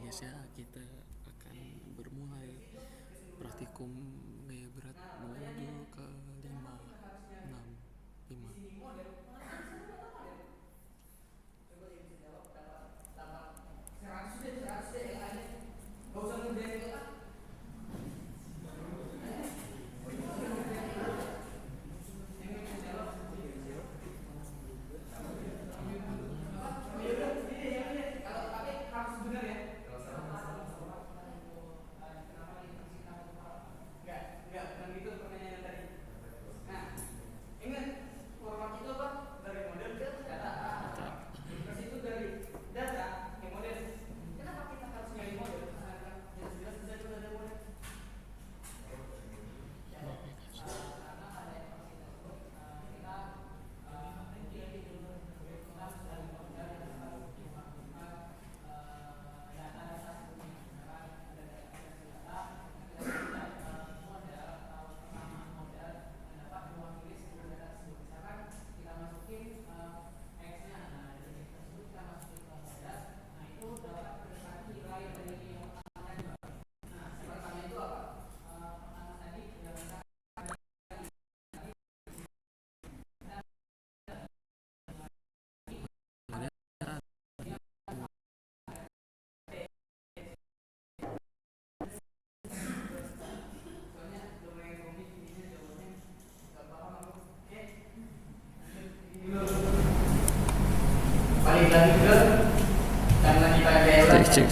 podcast ya, kita akan bermulai praktikum gaya berat modul ke-5 6 5.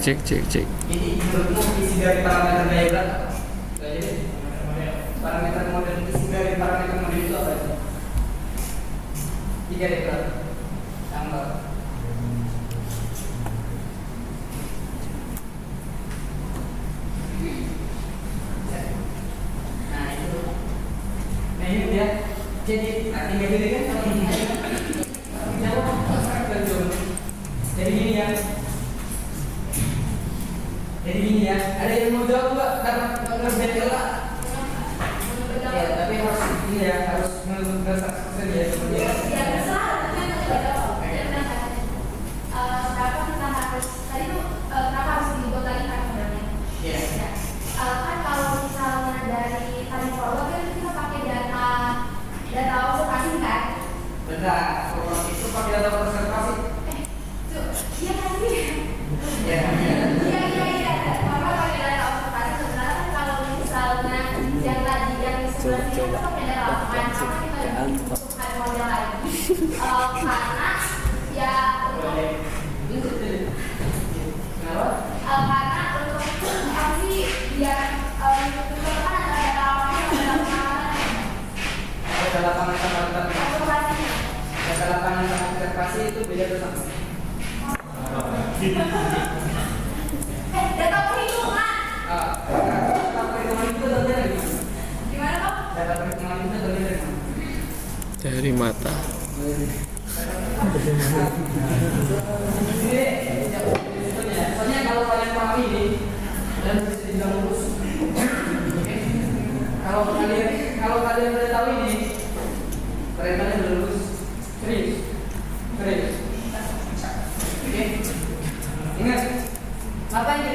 Cek. Ini menurutmu isi dari parameter gaya berat apa? Jadi parameter model, isi dari parameter model itu apa sih? 3 berat tambah. Nah ini dia. Jadi tinggal jadi kan kalau jawab jadi gini ya. Jadi gini ya, ada yang mau jawab nggak? Karena beda. Ya, tapi harus ini ya, harus menurut persen ya sebenarnya. Ya terserah, tapi kenapa kita harus tadi tuh kenapa harus dibuat lagi kan sebenarnya? Iya. Kan kalau misalnya dari tadi forward kan kita pakai data observasi kan? Benar, kalau itu pakai data observasi. Iya kan sih? Iya. Iya. Maka pakai data observasi sebenarnya kan kalau misalnya yang tadi yang di sebelah sini itu pakai data lapangan, apa kita butuhkan model lagi? Karena ya karena untuk apa sih biar itu kan ada data lapangan, Data lapangan sama data observasi. data lapangan sama observasi itu beda tuh sama. Data perhitungan. Data perhitungan itu terdiri dari mana? Gimana kok? Data perhitungan itu terdiri dari mana? Dari mata. Soalnya kalau kalian paham ini dan bisa dibilang lurus. Kalau kalian udah tahu ini, kalian udah lulus. Serius. Oke. Ingat, apa yang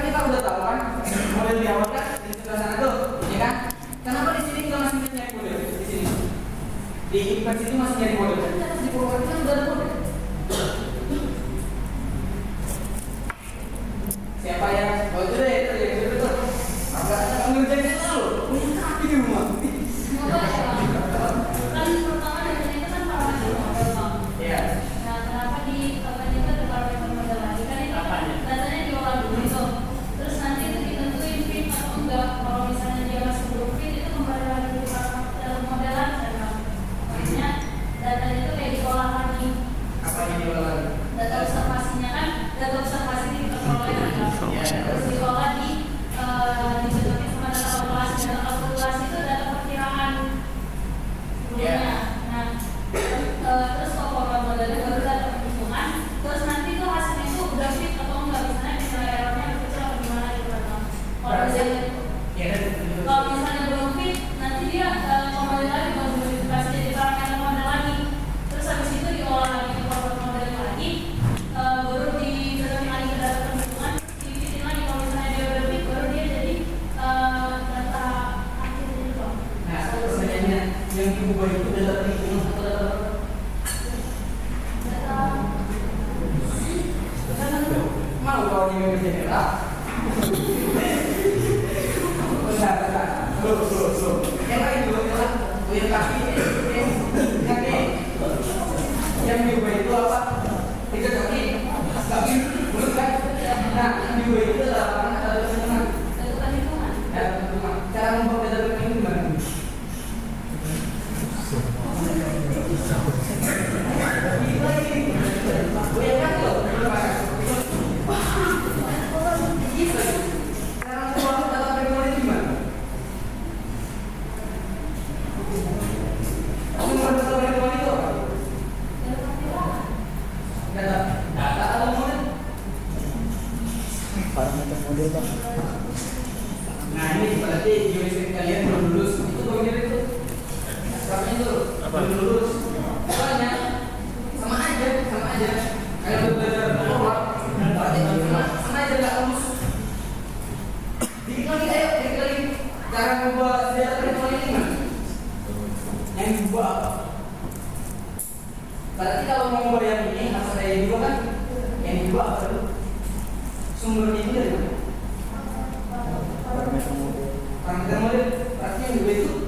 kita udah tahu kan model di awal kan di sebelah sana tuh, ya kan? Kenapa di sini kita masih nyari model di sini? Di IPS itu masih nyari model. Kan di program kan udah ada model. Siapa yang itu deh. Apa ngerjain itu dulu? Punya kaki di rumah. Kan pertama datanya itu kan parameter model Bang. Iya. Nah kenapa di katanya itu ada parameter model lagi kan itu datanya diolah dulu itu. Terus nanti itu ditentuin fit atau enggak. Kalau misalnya dia masih belum fit itu kembali lagi ke parameter modelan kan Bang. Makanya datanya itu kayak diolah lagi. Apa yang diolah lagi? Data observasinya kan data observasi diperoleh kan Bang. Terus diolah disebutin sama data kalkulasi. Data kalkulasi itu data perkiraan sebelumnya. Nah, terus kalau program modelnya baru data perhitungan, terus nanti tuh hasilnya itu udah fit atau enggak, misalnya nilai errornya lebih kecil atau gimana gitu kan Bang. Kalau misalnya belum fit, nanti dia kembali lagi modifikasi jadi parameter model lagi. Terus habis itu diolah lagi ke program modelnya lagi, baru ditentukan bawahnya member jendela. Bentar. Belum. Yang lain juga adalah goyang kaki. Yang juga itu apa? Tiga kaki, mulut kan? Nah, yang juga itu adalah apa? Ada perhitungan. Cara membuat data perhitungan gimana? Goyang kaki loh. Parameter model bang. Nah ini berarti geometri kalian belum lulus. Itu bagian itu. Berapanya itu? Belum lulus. Soalnya sama aja. Kalau udah belajar keluar, berarti sama aja nggak lulus. Dikit lagi. Cara membuat senjata perhitungan ini gimana? Yang dibuat apa? Berarti kalau mau membuat yang ini, masa saya juga kan? Yang dibuat apa dulu? Sumbernya itu dari mana? Parameter model. Berarti yang dua itu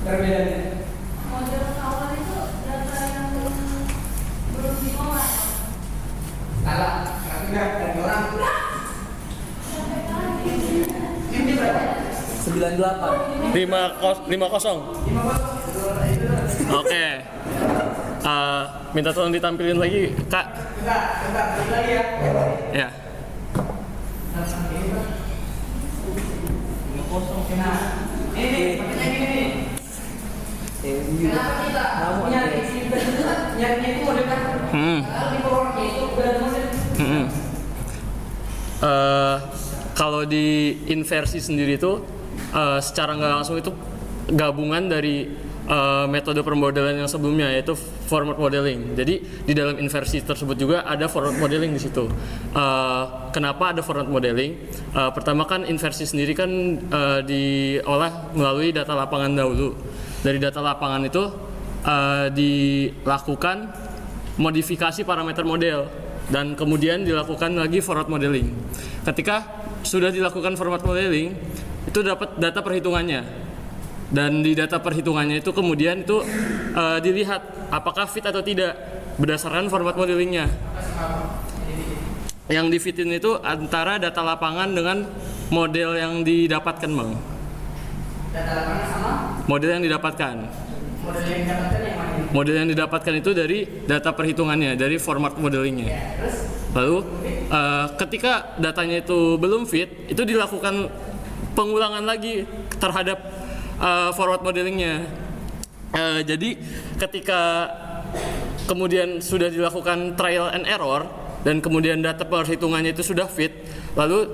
perbedaannya. Model awal itu data yang belum diolah. Salah, enggak dari orang. Ini berapa? 98. 50. Oke. Minta tolong ditampilin lagi, Kak. Bentar, lagi ya. Ya. Nah, ini pakainya gini nih. Kenapa kita nyari nyarinya itu model kan? Kalau di bawahnya itu udah ada model. Kalau di inversi sendiri itu secara nggak langsung itu gabungan dari metode permodelan yang sebelumnya, yaitu forward modeling. Jadi di dalam inversi tersebut juga ada forward modeling di situ. Kenapa ada forward modeling? Pertama kan inversi sendiri kan diolah melalui data lapangan dahulu. Dari data lapangan itu dilakukan modifikasi parameter model dan kemudian dilakukan lagi forward modeling. Ketika sudah dilakukan forward modeling, itu dapat data perhitungannya. Dan di data perhitungannya itu kemudian itu dilihat apakah fit atau tidak berdasarkan forward modelingnya. Yang di fitin itu antara data lapangan dengan model yang didapatkan, Bang. Data lapangan sama Model yang didapatkan. model yang didapatkan yang mana? Model yang didapatkan itu dari data perhitungannya, dari forward modelingnya. Lalu ketika datanya itu belum fit, itu dilakukan pengulangan lagi terhadap forward modelingnya. Jadi ketika kemudian sudah dilakukan trial and error dan kemudian data perhitungannya itu sudah fit, lalu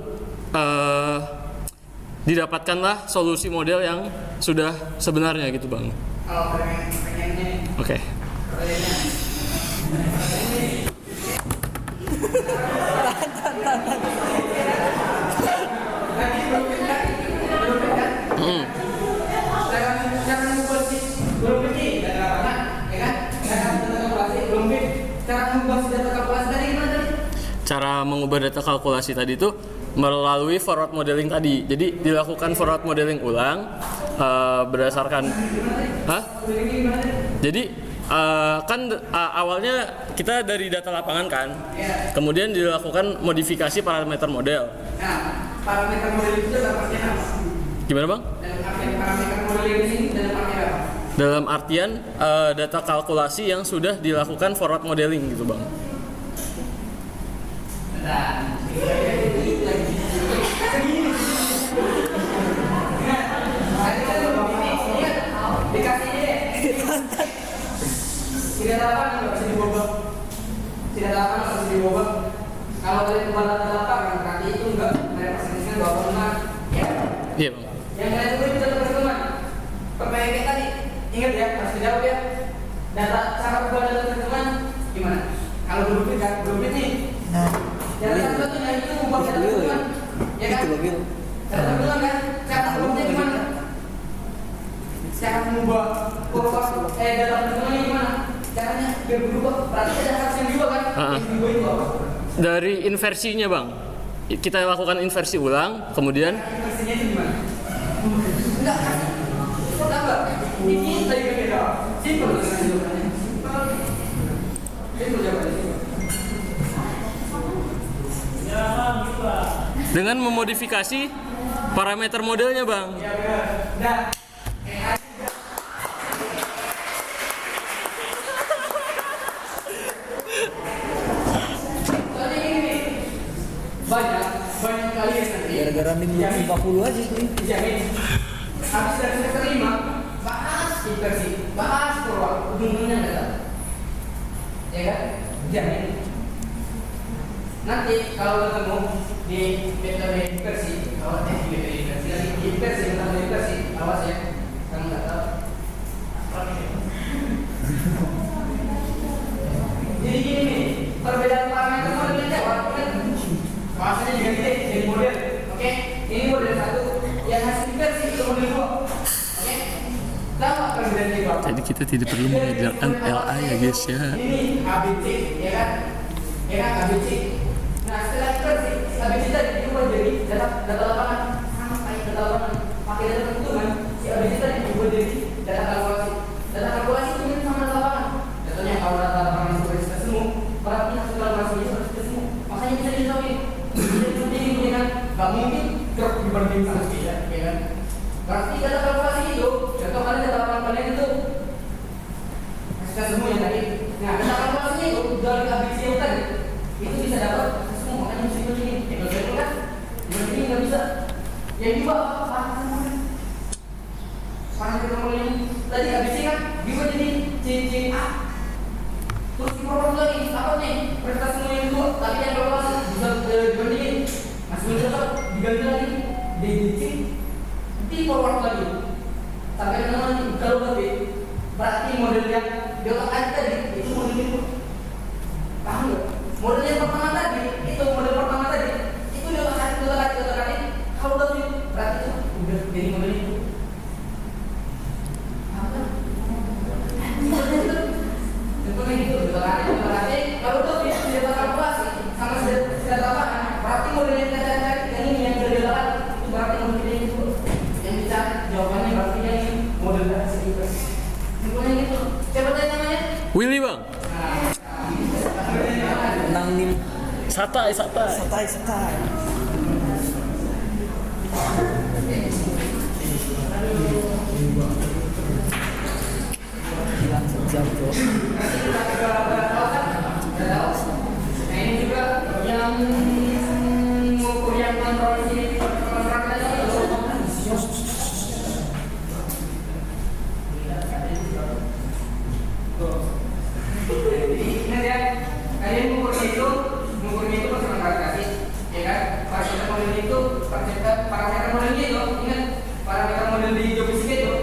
didapatkanlah solusi model yang sudah sebenarnya gitu, Bang. Kalau pengennya Oke. Cara mengubah data kalkulasi tadi itu melalui forward modeling tadi. Jadi dilakukan forward modeling ulang berdasarkan Jadi kan awalnya kita dari data lapangan kan. Kemudian dilakukan modifikasi parameter model. Nah, parameter model itu dapatnya apa? Gimana bang? Dalam artian parameter modeling di sini dalam artian apa? Dalam artian data kalkulasi yang sudah dilakukan forward modeling gitu bang. Nah, segini. Tadi kan begini, ingat dikasih ini deh. Tidak ada apa nggak bisa diubah. Tidak ada apa nggak bisa diubah. Kalau kalian ubah data kan berarti itu nggak merepresentasikan bahwa benar. Ya. Iya bang. Yang kalian tunggu itu data perhitungan. Pertanyaan kita tadi, ingat ya, harus dijawab ya. Data cara ubah data perhitungan gimana? Kalau blueprint kan, blueprint nih. Jalan satu-satunya itu ubah data perhitungan. Ya kan? Data perhitungan kan, cara ubahnya gimana? Cara mengubah data perhitungannya gimana? Caranya biar berubah. Berarti ada harus yang diubah kan? Yang diubah itu apa? Dari inversinya bang, kita lakukan inversi ulang, kemudian Inversinya itu gimana? Enggak kan? Enggak. Ini tadi kan beda. Simpel kan jawabannya. Simpel jawabannya. dengan memodifikasi parameter modelnya bang. Ya benar. Nah, soalnya ini banyak kalian nanti. Gara-gara minggu 50 aja tuh. Dijamin. Habis dari semester 5 bahas inversi, bahas forward, ujung-ujungnya nggak tahu. Ya kan? Jamin. Nanti kalau ketemu di metode inversi, awas ya di metode inversi, nanti di inversi, metode inversi, awas ya, kamu nggak tahu. Jadi gini nih, perbedaan parameter modelnya jawab, kan? Bahasanya juga gede, jadi model, oke? Ini model 1, yang hasil inversi itu model 2, oke? Tahu nggak perbedaannya itu apa? Jadi kita tidak perlu mengerjakan LA ya guys ya. Ini ABC, ya kan? Ya kan ABC. Nah setelah inversi, ABC tadi diubah jadi data lapangan sama kayak data lapangan. Pakai data perhitungan, si ABC tadi diubah jadi data kalkulasi. Data kalkulasi itu mirip sama data lapangan. Contohnya kalau data lapangan itu harus kita semua, berarti hasil kalkulasi itu harus kita semua. Makanya bisa ditahuin. Bisa ditahuin, ya kan? Gak mungkin drop dibanding sama beda, ya kan? Berarti data kalkulasi itu, contoh kalian data lapangan kalian itu kita semua yang tadi. Nah, data kalkulasinya itu dari ABC yang tadi itu bisa dapat semua, makanya mesti begini. Kalau saya kan, begini nggak bisa. Yang dua apa? Parameter modelnya tadi ABC kan diubah jadi CCA. Terus diprogram lagi apa nih? Prestasi yang dua, tapi yang kalkulasi bisa dibandingin. Masih bisa dapat diganti lagi DDC, di forward lagi. Sampai dengan kalau berarti model yang di otak aja tadi itu model itu. Paham nggak? Model yang pertama tadi itu model pertama tadi itu di otak aja. Kalau udah berarti itu udah jadi model itu. Paham kan? Contohnya gitu, berarti kalau udah sudah kalkulasi sama sudah apa? Berarti model yang kita cari yang ini yang sudah dilakukan itu berarti model itu yang dicari jawabannya berarti yang ini model dari segi contohnya gitu. Siapa tadi namanya? Willy bang. Menang nih. Satai. Satai. Hilang sejam bro. Nah ini juga yang mengukur yang kontrol sini kontraknya itu. Jadi ingat ya, kalian mengukurnya itu pasti mengkalkulasi, ya kan? Parameter model itu, parameter modelnya itu, ingat parameter model di Jobisika itu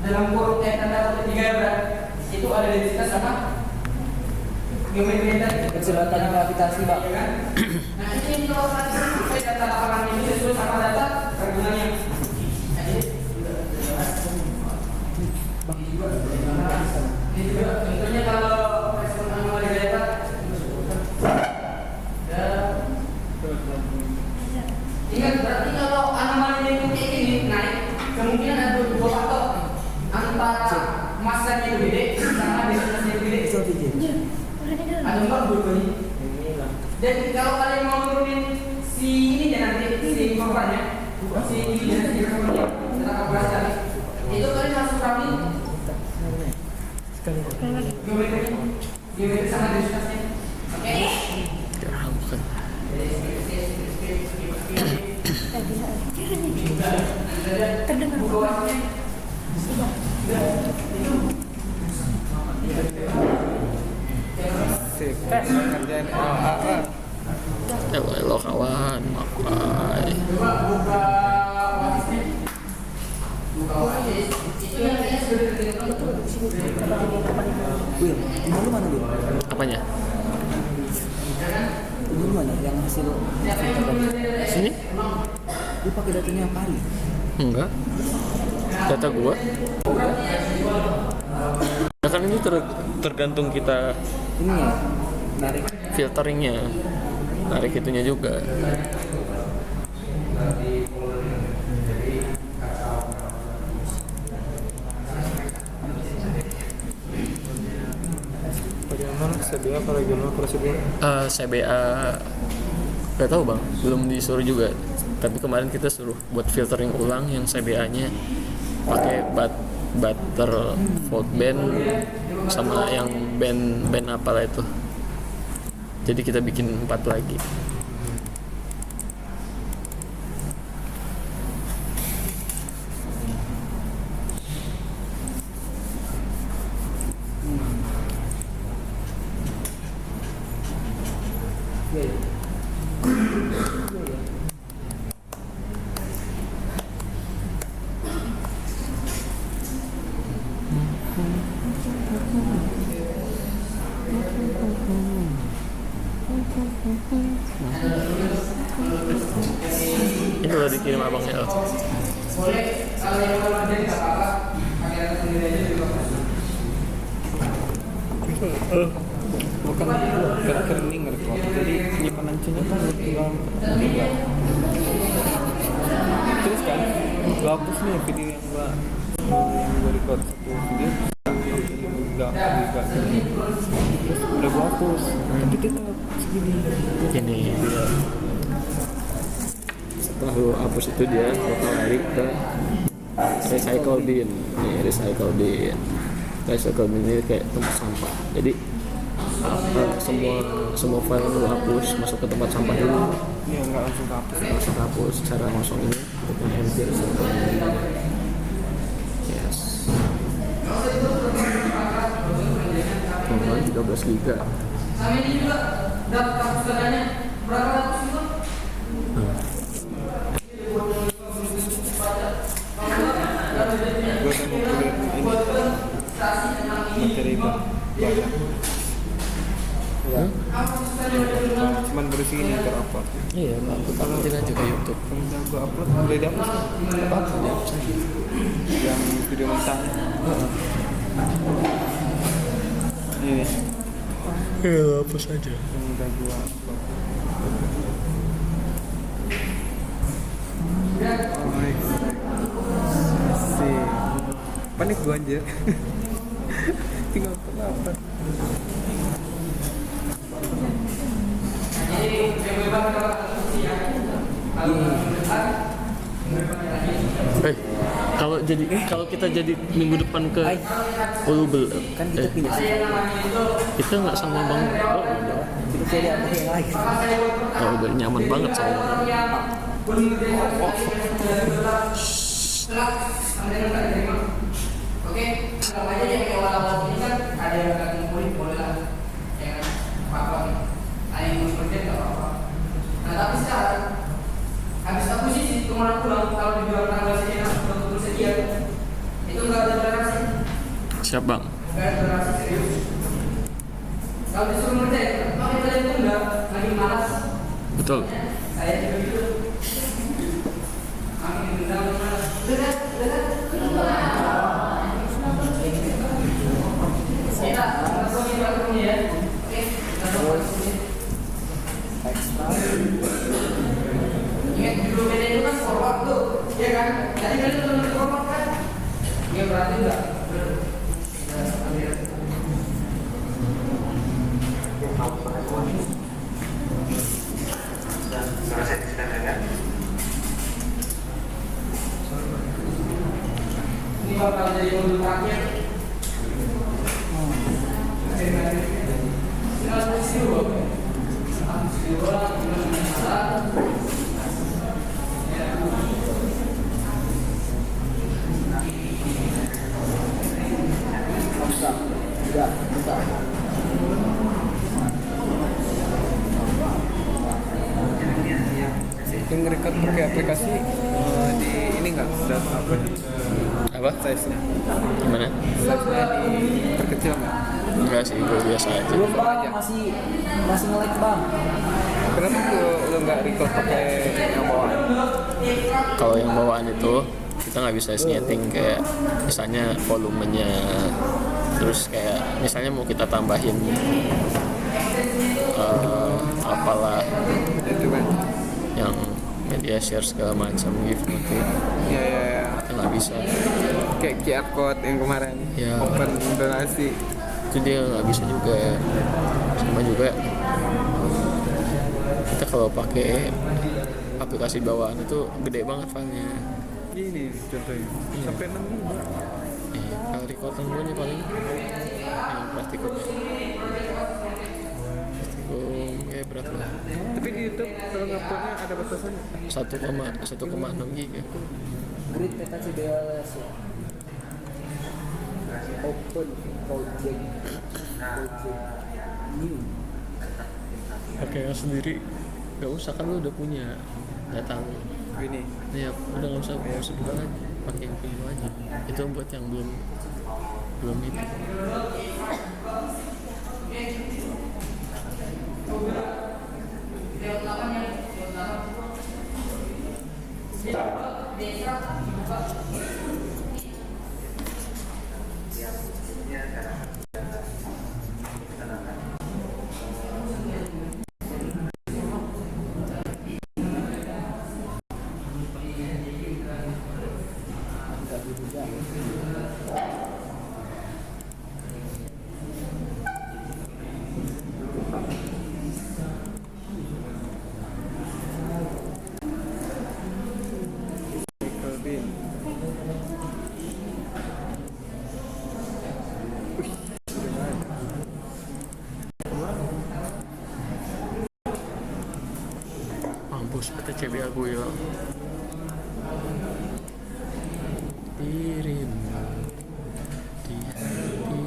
dalam kurung tanda kutip 3 berat itu ada densitas sama geometri tadi. Kecepatan gravitasi pak. Ya kan? Nah ini kalau tadi sampai data lapangan ini sesuai sama data pergunanya. Nah, ini juga contohnya kalau respon anomali data ingat berarti kalau anomali itu kayak gini naik kemungkinan ada 2 faktor antara masanya itu gede sama densitasnya itu gede. Ada 4 dua-duanya. Dan kalau kalian mau turunin si ini ya nanti si papannya masih di sekitar kalkulasi tadi. Itu kalian harus pahami geometri sama densitasnya. Oke? bukan. Elo kawan, makai. Will, rumah lu mana Will? Apanya? Rumah lu mana? Yang hasil Sini? lu pakai datanya apa hari? Enggak. Data gua. Ya kan ini tergantung kita Ini ya, narik. filteringnya, narik itunya juga. Bagaimana CBA apa regional prosedur? CBA gak tahu bang, belum disuruh juga. Tapi kemarin kita suruh buat filtering ulang yang CBA-nya pakai Butterfold band sama yang band apalah itu. Jadi kita bikin 4 lagi. Ini udah dikirim abangnya. Boleh kalau yang mau kerja nggak apa-apa, pakai data sendiri aja juga. Bukan rekening record, jadi penyimpanan C-nya kan tinggal terus kan gua hapus nih video yang gua record satu video enggak terus udah gua hapus tapi tetap segini Ini dia. Setelah lu hapus itu dia bakal lari ke recycle bin. Nih recycle bin. Recycle bin ini kayak tempat sampah. Jadi semua file yang lu hapus masuk ke tempat sampah dulu. ya nggak langsung hapus Langsung hapus cara ngosong ini untuk mengempty recycle bin. Yes. Kemudian 13 giga. Sama ini juga daftar pustakannya berapa ratus juga? gua kan mau kuliah ini materi banyak cuman berisi ini terupload Iya, aku takutin aja ke YouTube. kalau udah gua upload udah dihapus apa dihapus aja yang video mentah ini Iya, hapus aja. yang udah gua upload. Sih panik gua anjir tinggal apa Kalau kita jadi minggu depan ke Ulubel, Kan kita pindah sih. kita nggak sama bang. Kita cari apa yang lain. Udah nyaman banget sama bang. Oke, anggap aja yang kayak awal-awal ini kan ada yang nggak ngumpulin boleh lah, ya kan? Apa nih? Ada yang mau kerja nggak apa-apa. Nah tapi sekarang habis aku sih kemana pulang kalau dibilang tanggal sekian untuk sekian itu nggak ada toleransi, Siap bang. nggak ada toleransi serius. Kalau disuruh ngerjain, tapi kalian itu nggak lagi malas. Betul. Saya juga gitu. Amin dendam malas. Udah. Kita langsung ini ya. Oke. Ingat judul beda itu kan forward tuh, ya kan? Jadi kan itu menulis forward kan? Ya berarti enggak. bakal jadi modul terakhir. Yang ngerecord pakai aplikasi di ini nggak ada apa Apa? size-nya? Gimana? Size-nya diperkecil nggak? Enggak sih, gue biasa aja. Belum bang, masih nge-lag bang. Kenapa lo nggak record pakai yang bawaan? Kalau yang bawaan itu kita nggak bisa setting kayak misalnya volumenya, terus kayak misalnya mau kita tambahin apalah Itu kan? yang media share segala macam gitu nanti Ya. kita nggak bisa. Kayak QR code yang kemarin. Ya. Open donasi. Itu dia nggak bisa juga. Sama juga kita kalau pakai aplikasi bawaan itu gede banget filenya. Gini contohnya. Sampai 6 GB. Kalau recordan gue nih paling yang praktikum kayak berat lah, Tapi di YouTube kalau nguploadnya ada batasannya. 1,6 giga. Grid peta CBLS ya. Open project new. Pakai yang sendiri nggak usah, kan lu udah punya data lu. Ini. Ya udah nggak usah buka lagi, pakai yang punya lu aja. Itu buat yang belum itu. Kelvin. Mampus, kata CBA gue hilang. Dirimu di hatiku.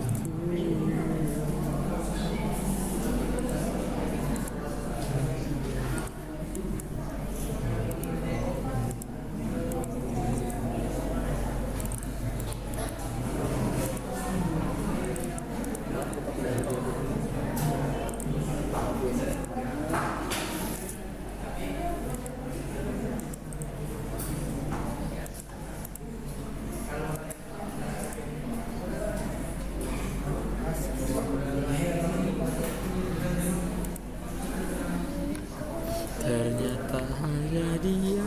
Ternyata hanya dia.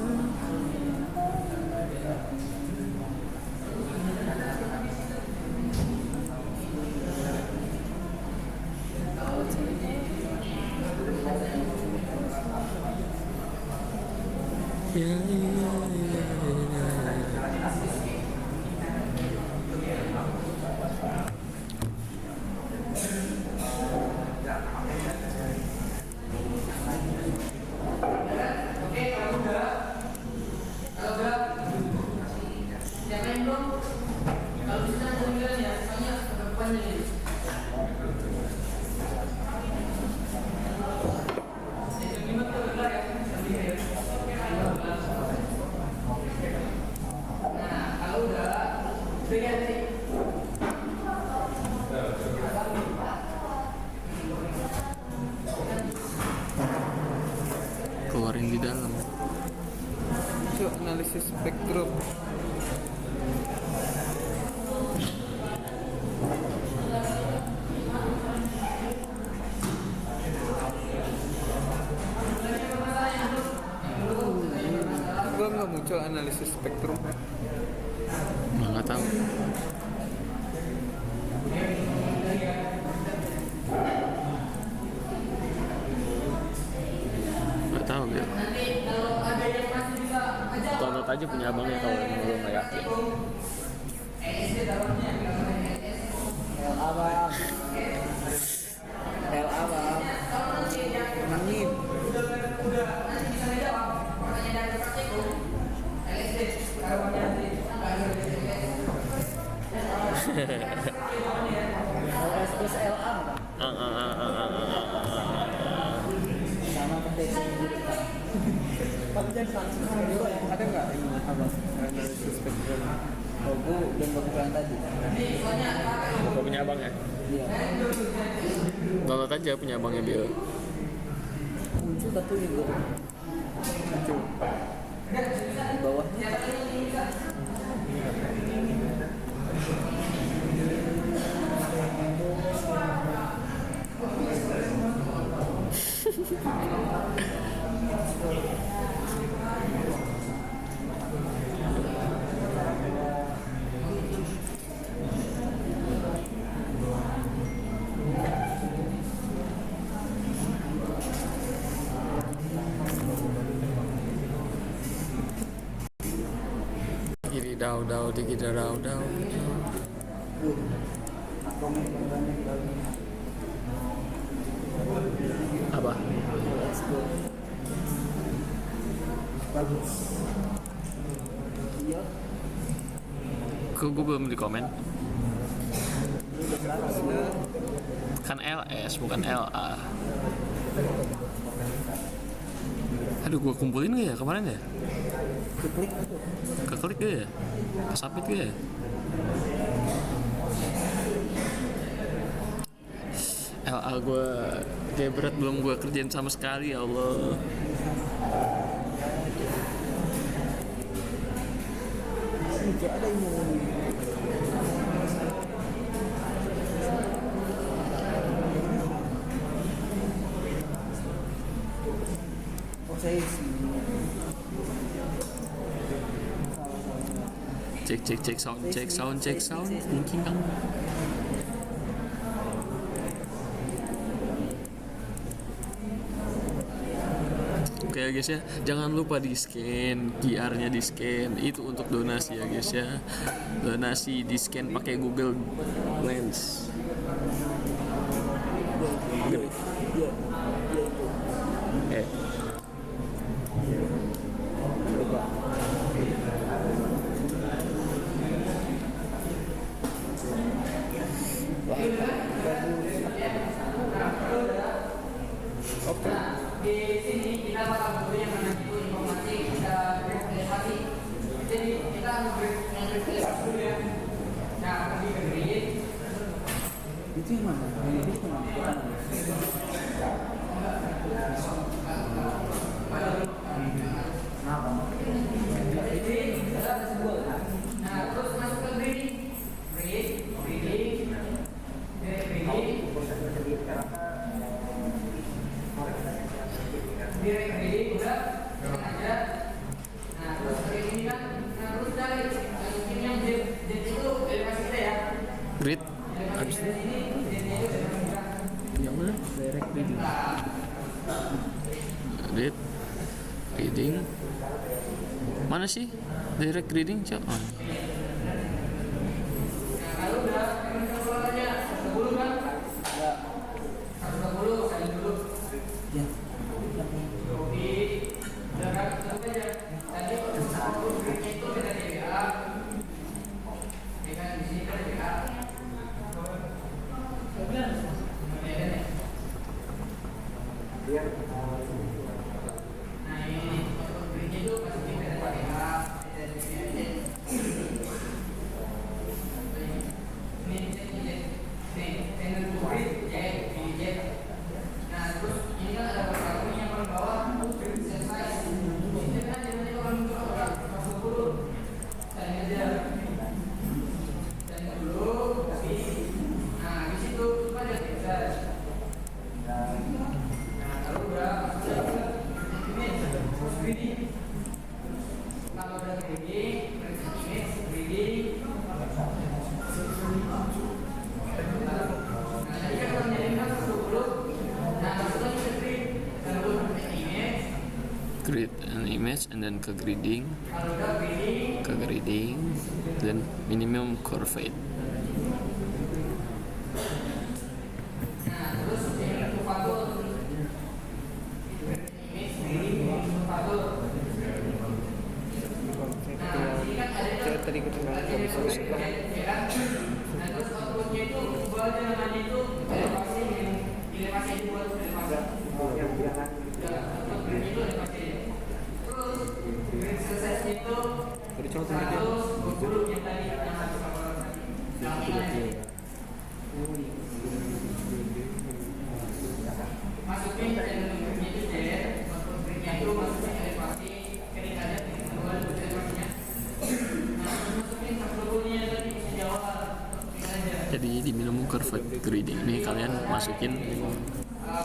Keluarin di dalam. Itu analisis spektrum. Gua nggak muncul analisis spektrum. Nggak tahu. Nggak tahu ya. Download aja punya abangnya kalau emang lo nggak yakin. LSD taruhnya gambarnya LS. LA bang. LA bang. Kalau nanti yang Menangin. udah nanti bisa menjawab pertanyaan dari praktikum LSD taruhnya nanti nggak ada LS plus LA bang. Sama konteksnya sendiri bang. Tapi jangan langsung dulu ya. Ada nggak ini abang analisis spektrum? Oh, gue udah ngomong tadi. Gak punya abang ya? Iya. Download aja punya abangnya Bill. Muncul satu juga. Muncul. Di bawahnya. Gini dau digi dau. Komen banyak lagi. Apa? Let's go. Bagus. Iya. Kok gue belum di komen? Ini udah 100 ya. Kan LS bukan LA. Aduh, gue kumpulin gak ya kemarin ya? Keklik itu. Keklik gak ya? Kesapit gak ya? LA gue kayak berat belum gue kerjain sama sekali, ya Allah. Ini kayak ada yang mau ini. Oh saya sih. Cek sound. Mungkin kamu. Oke ya guys ya, jangan lupa di scan QR-nya, di scan itu untuk donasi ya guys ya. Donasi di scan pakai Google Lens. Iya, iya itu. Coba. Wah, Oke. Di sini kita bakal memberi yang menentu informasi kita telepati. Jadi kita memberi yang telepati dulu ya. Nah, kami beri. itu yang mana? Ini itu mana? Jadi kita ada sebuah. Nah, terus masuk ke breeding. Breeding. Direct breeding udah aja. Nah, terus kayak ini kan. Nah, terus cari mungkin yang Z itu dari masih kita ya. Grid. Habis itu Ini Z-nya itu dari kita. yang mana? Direct reading. Grid. Reading. Mana sih? Direct reading, Cok. Oh. Nah, kalau udah keluarannya 10 kan? Ya. 110 kali dulu. Ya. Oke. Udah kan tentu aja. Tadi itu kita DBA. Ya kan di sini kan DBA. Nah ini untuk itu pasti kita DBA. and then ke grading, then minimum curve. Saya tadi kedengaran kami susah. terus outputnya itu buat namanya itu elevasi itu buat terus exercise itu Beri contoh lagi. 120 yang tadi yang masuk masukin dan itu jadi output breaknya itu masukin elevasi keringkatnya kemudian elevasinya masukin 40-nya tadi sejauh Jadi di minimum curve grading ini kalian masukin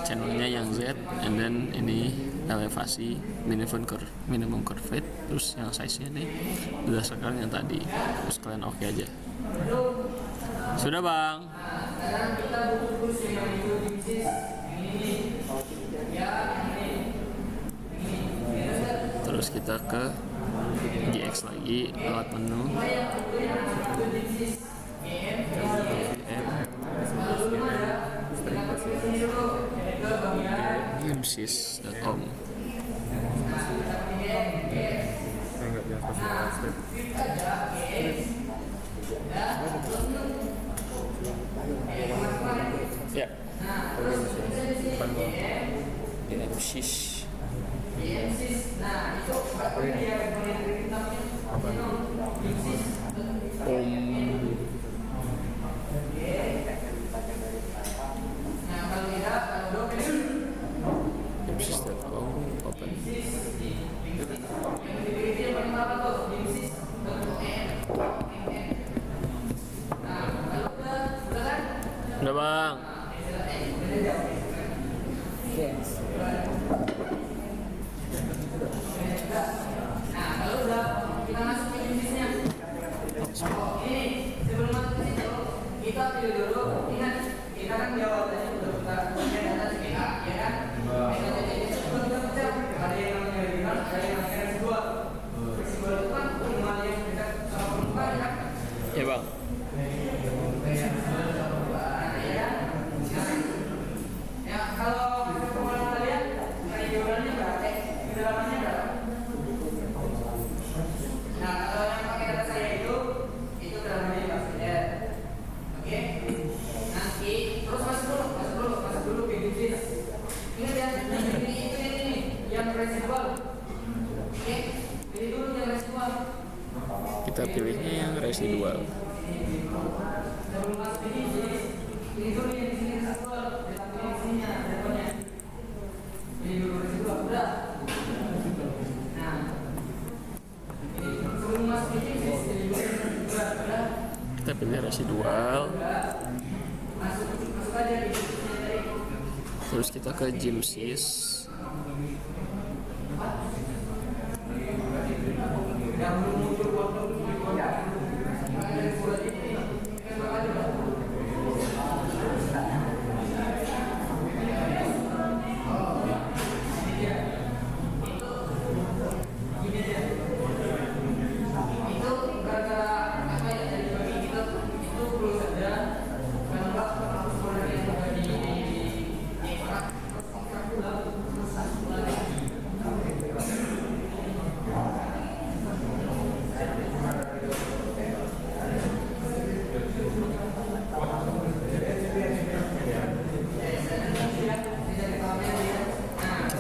channelnya yang Z, and then ini elevasi minimum curve, terus yang size-nya ini berdasarkan yang tadi, terus kalian oke aja. Sudah bang. sekarang kita butuh terus yang itu divisis yang ini ya ini Terus kita ke GX lagi lewat menu gmsys.com. Enggak jangan pas step. Ya. Depan bawah. gmsys. gmsys.com open. Udah bang. kalau udah kita masuk ke jenisnya ini sebelum masuk ke situ kita pilih dulu ingat kita kan jawab tadi udah kita punya data CPA ya kan sebelum kita pecah ada yang namanya regular ada yang namanya residual residual itu kan perumahan yang dekat sama permukaan kan Ya bang. ya kalau perumahan kalian regularnya berapa kedalamannya berapa. Nah, kalau yang pakai data saya itu namanya basket. Oke. Nanti terus masuk dulu ke jenis. Ingat ya, ini yang residual. Oke. Pilih dulu yang residual. Kita pilihnya yang residual. Sebelum masuk ke jenis, pilih dulu yang di sini residual. Ditambah di sini ada. Pilih dulu residual. Udah. Nah. Sebelum masuk ke jenis, pilih dulu residual. Kita pilih residual. Masuk aja di jenisnya tadi. Terus kita ke gmsys. Itu gara-gara apa ya dari bagi kita itu perlu saja menambah pengasuhan yang terjadi di kontrak bulan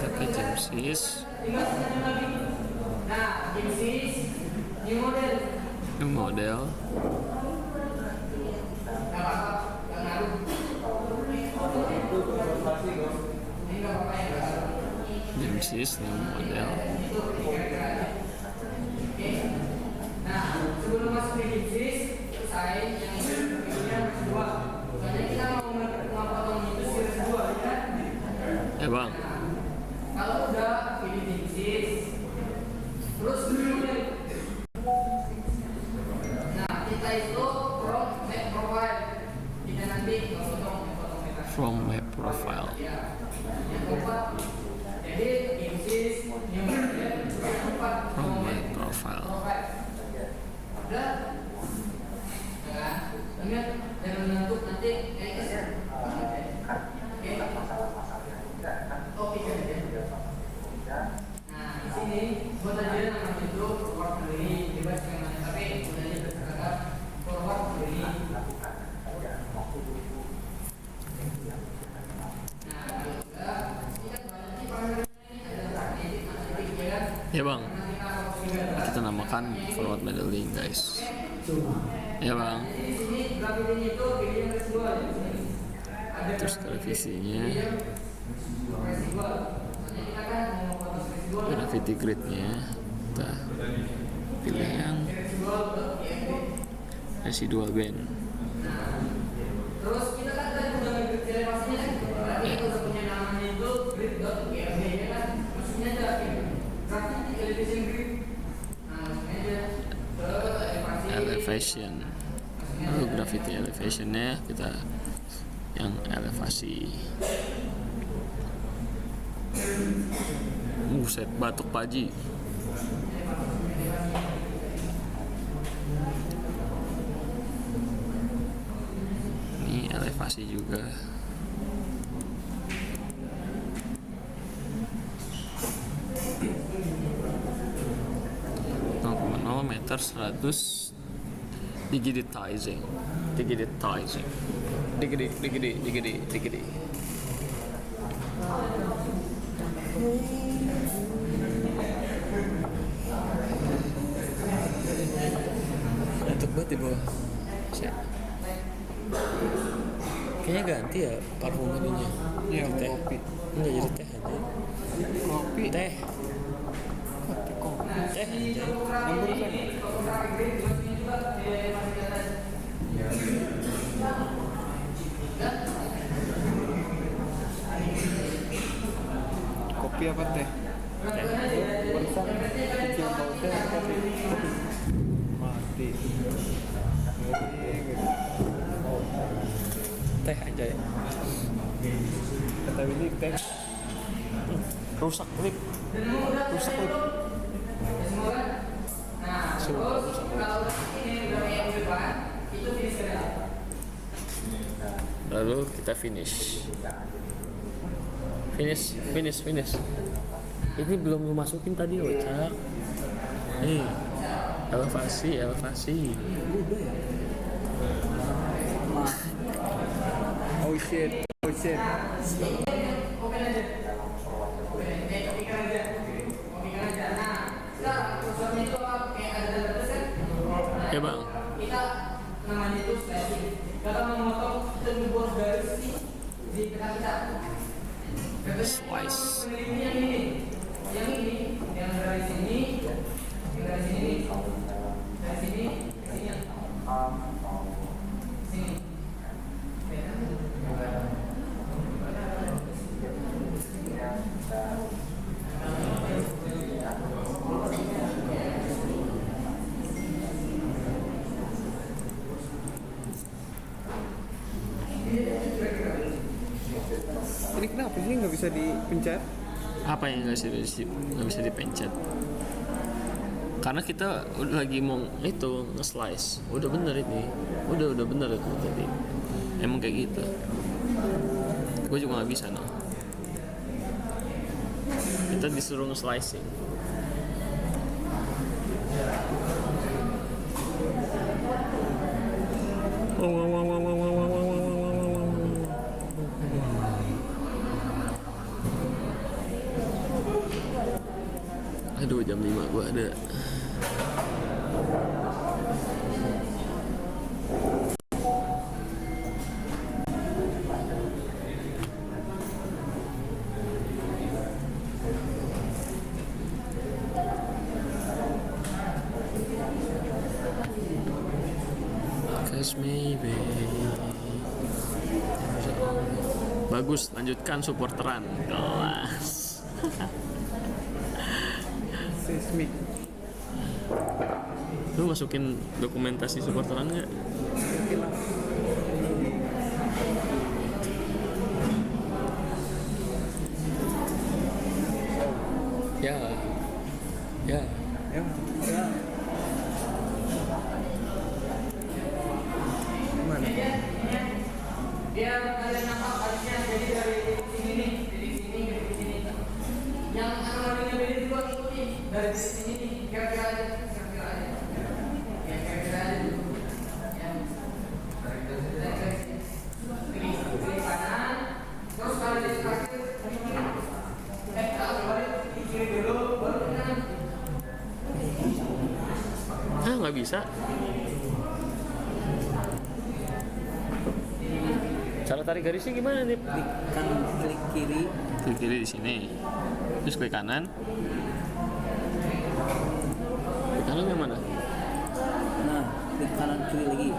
Kita ke gmsys. tinggal sekali lagi. Nah, ini new model. New model. Nggak apa-apa, nggak ngaruh. Ini nggak apa-apa ya, nggak ngaruh. gmsys new model. Oke. Nah, sebelum masuk ke jenis, saya yang ini kedua. Soalnya kita mau memotong itu series dua, ya kan? Ya bang. Kalau udah pilih jenis, terus model. Nah, kita itu from map profile. Kita nanti potong kita. From map profile. Ya, yang keempat Jadi insis numeric empat Profile. Udah, ya kan? Ingat jangan menentuk nanti Oke Nah di sini buat aja namanya itu forward beli bebas yang mana tapi udah aja berkata forward beli. Nah ingat banyak parameter ini adalah titik ya kan? Ya bang, kita namakan forward modeling guys. Ya bang. Di sini grafiknya itu pilih yang residual di sini. Terus revisinya, gravity grid-nya kita pilih yang residual band. Terus kita kan tadi udah nge-grid elevasinya kan, berarti kita udah punya namanya itu grid.grb ya kan, maksudnya aja grafiknya elevation grid. Nah maksudnya aja Elevation. Lalu gravity elevationnya kita yang elevasi. Buset, batuk paji. Ini elevasi juga. Meter 100 digitizing. Untuk banget di bawah. Kayaknya ganti ya parfum ininya. Iya, Teh. kopi. Enggak jadi teh aja. Kopi. Teh. Teh aja. Ambil kan. Kopi apa teh? Barusan kecil bau teh kopi. Mati. Teh aja ya. Kata Willy teh. Rusak lip. Rusak lip. Nah, terus kalau ini udah yang depan, itu finish kerja. Lalu kita finish. Ini belum lu masukin tadi loh, Cak. Nih, elevasi. Oh shit. Open aja. Open aja. Nah, sekarang kursornya itu apa? Kayak ada data persen. Ya bang. Kita namanya itu slashing. Kita memotong dan membuat garis di peta kita. Slice. Penelitian yang dari sini, dari sini, ke sini. Sini. Ini kenapa sih nggak bisa dipencet? Apa yang nggak bisa dipencet? Karena kita udah lagi mau itu nge-slice. Udah bener ini. Udah bener itu tadi. Emang kayak gitu. Gue juga nggak bisa no. Kita disuruh nge-slicing. Aduh, jam 5 gua ada. Cause maybe. Bagus, lanjutkan supporteran. Kelas. Seismik. Lu masukin dokumentasi supporteran nggak? bisa. Cara tarik garisnya gimana nih? Klik kiri. Klik kiri di sini. Terus klik kanan. Klik kanan yang mana? Nah, klik kanan kiri lagi.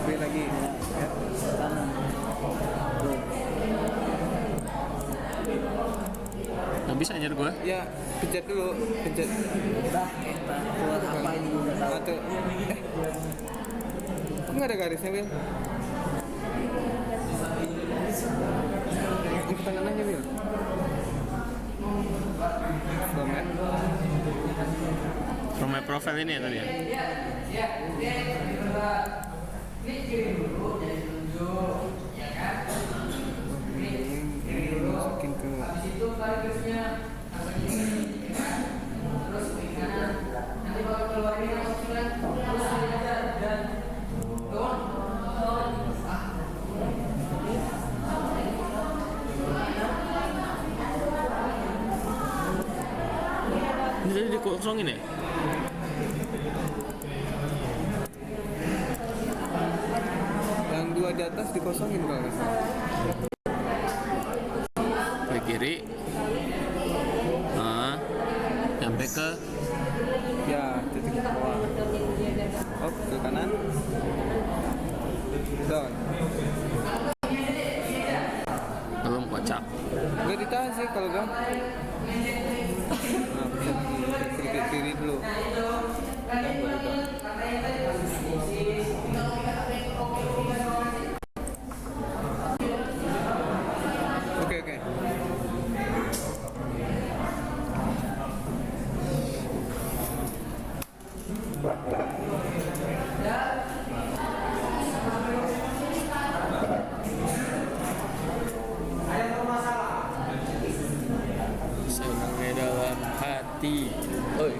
Klik lagi. Ya. Kanan. Tuh. Nggak bisa anjir gua. Ya, pencet dulu, pencet. Dah, kita keluar apa ini udah tahu. Satu. Kok nggak ada garisnya, Wil? Yang ke tangan aja, Wil. Format. From my profile ini ya tadi ya? Ya, dia klik kiri dulu, jadi tunjuk, ya kan? Kiri dulu. Masukin ke Habis itu tarik garisnya sampai sini, ya kan? Terus klik kanan. Nanti bakal keluar ini langsung kan? Terus klik aja dan down. Ini tadi dikosongin ya? yang dua di atas dikosongin kalau nggak salah. Klik kiri. Nah, sampai ke Ya, titik bawah. Up ke kanan. Down. belum kocak. Nggak ditahan sih kalau gak. Nah, pencet klik kiri dulu. Dan baru down. Oke, oke. Senangnya dalam hati. Oi,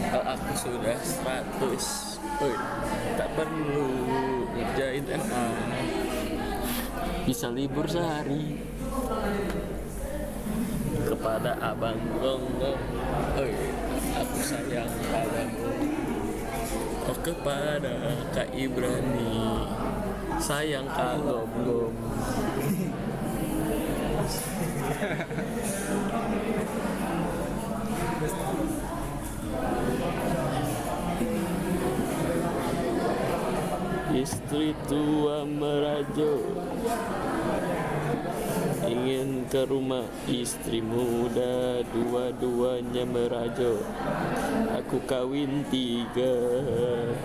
kalau aku sudah 100. Oi, tak perlu ngerjain MA. Bisa libur sehari. Kepada abang gonggong. Oi, aku sayang padamu. Oh, kepada Kak Ibrani, sayang Kak Gom-Gom. Istri tua merajo, ingin ke rumah istri muda, dua-duanya merajo. Aku kawin 3,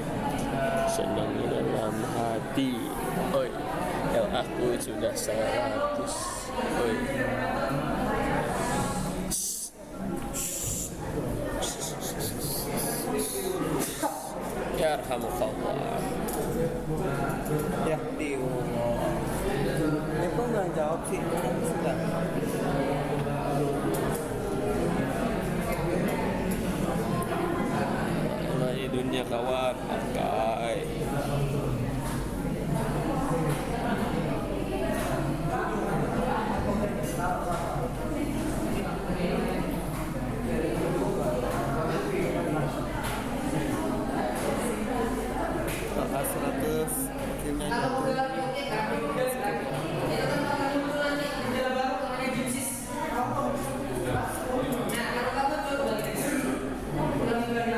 senang dalam hati. Oi, el aku sudah 100. Oi. Ya arhamukallah. Ya, di Ini kok nggak jawab sih? Sudah. Mulai dunia kawan, pakai. Angka 100 kimia Kalau udah lagi oke kan? Udah kan? Itu kan bakal muncul nanti gejala baru namanya gypsis. Nah, kalau kamu coba lagi. Udah minggu lagi.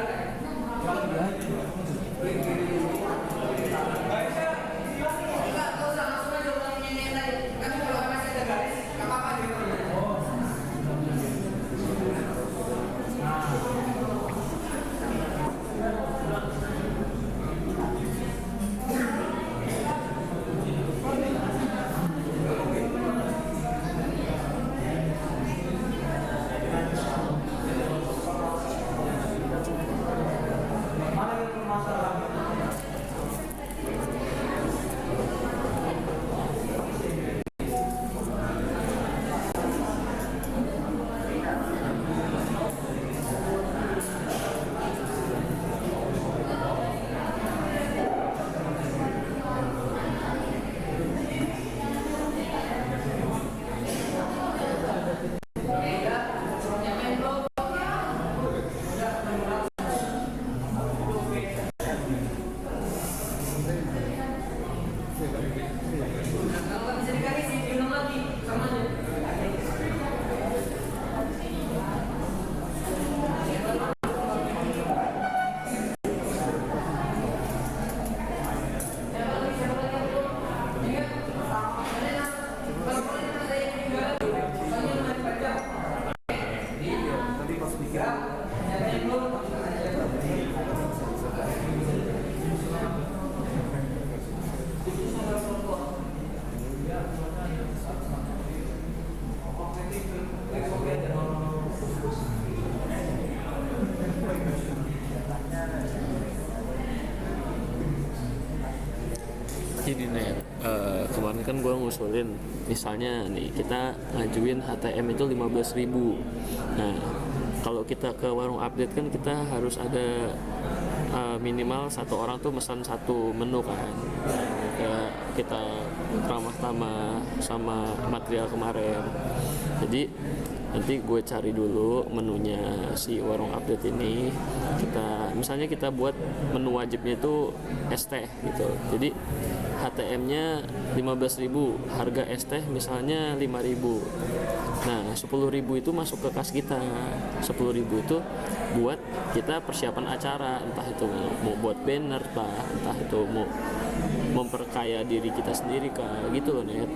Gini nih, kemarin kan gue ngusulin, misalnya nih kita ngajuin HTM itu 15.000. Nah, kalau kita ke warung update kan kita harus ada minimal satu orang tuh pesan satu menu kan. Kayak kita ramah tamah sama material kemarin. Jadi nanti gue cari dulu menunya si warung update ini. Misalnya kita buat menu wajibnya itu es teh gitu. Jadi HTM-nya 15.000, harga es teh misalnya 5.000. Nah, 10.000 itu masuk ke kas kita. 10.000 itu buat kita persiapan acara, entah itu mau buat banner, entah itu mau memperkaya diri kita sendiri kah, gitu loh, Net.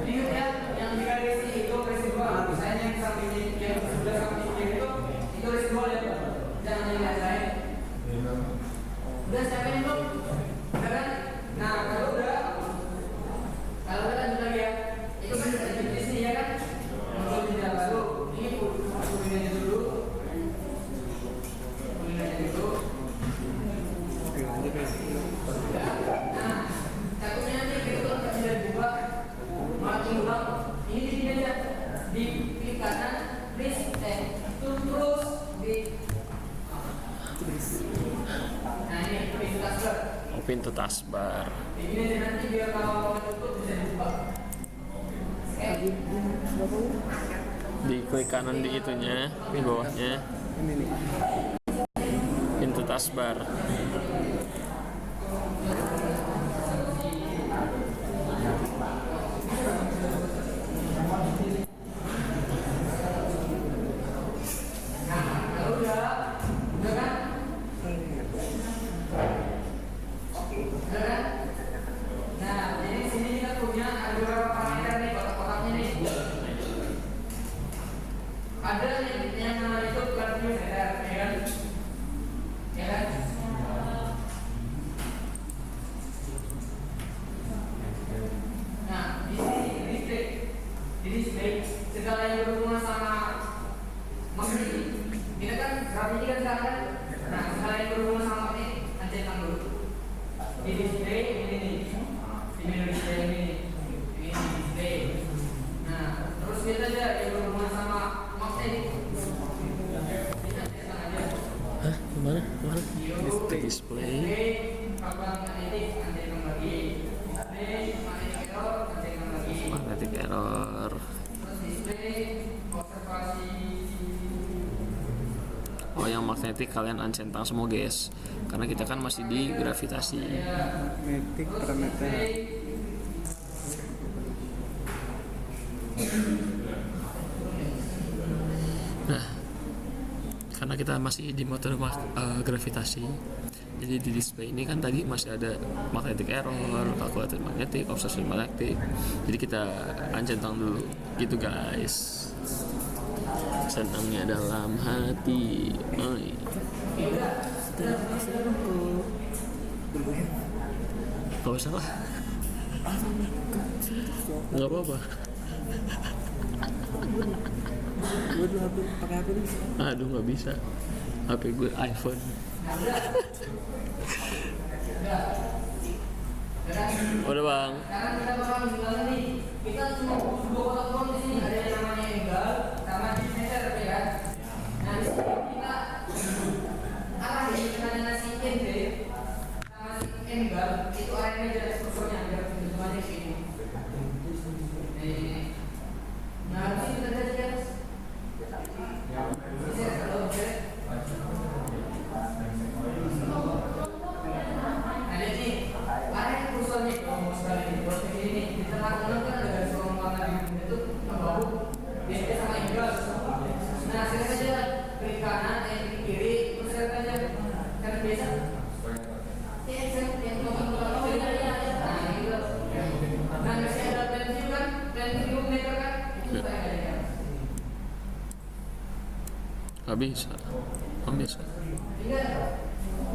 Ingat ya, yang digaris itu residual. Misalnya yang samping yang sebelah samping kiri itu residual ya, Pak. Jangan yang lain. Udah siapin belum? Udah kan? Nah, kalau udah lanjut lagi ya. Itu kan di sini ya kan? Untuk tidak baru. Ini kuning aja dulu. Kuning aja dulu. Oke, lanjut ya. Nah, takutnya nanti kita nggak bisa dibuka, makin ulang. Ini di sini aja, di klik kanan, terus di. Nah ini pintu taskbar. Pintu taskbar. Ini aja nanti biar kalau tutup bisa dibuka. Di klik kanan di itunya, di bawahnya. Ini nih. Pintu taskbar. Kalau udah kan? Udah kan? Nah, jadi di sini kita punya ada beberapa parameter nih, kotak-kotaknya nih. Ada yang namanya itu platform header, ya kan? Ya kan? Nah, di sini di display segala yang berhubungan sama magnet. Kita kan grafiknya kan sekarang kan. Nah, segala yang berhubungan sama magnet ancetkan dulu. Di display ini nih. Ini display ini display. Nah, terus kita aja yang berhubungan sama magnet. Kita ancetkan aja. Hah? Gimana? Display. Display. Kapan magnetik ancetkan lagi. Display magnetic error ancetkan lagi. Magnetic error. Terus display observasi. Oh, yang magnetik kalian uncentang semua, guys. Karena kita kan masih di gravitasi. Magnetic parameter. Nah, karena kita masih di metode gravitasi, jadi di display ini kan tadi masih ada magnetic error, calculated magnetic, observation magnetic. Jadi kita uncentang dulu, gitu guys. Senangnya dalam hati. Oi. Gak usah lah. Gak apa-apa. Gue dulu pakai HP dulu. Aduh, gak bisa. HP gue iPhone. Udah, Bang. Sekarang kita bakal bilang nih, kita cuma butuh dua kotak doang di sini. Ada yang namanya egal sama dimeter, ya. Nah, di sini kita arahin dengan nasi ende sama si egal itu arahinnya dari strukturnya biar semuanya kayak gini. Nah, di sini kita lihat ya. Ini kalau oke. Ada nih, ada kursornya kalau sekali di proses ini di tengah-tengah kan ada garis warna biru itu membahu beda sama egal. Nah, select aja klik kanan, klik kiri, terus select aja kan biasa. Yang kalau beda ya. Nah, gitu. Nah, masih ada plan view kan, plan view meter kan, itu juga ada ya. Gak bisa. Gak bisa. Ingat,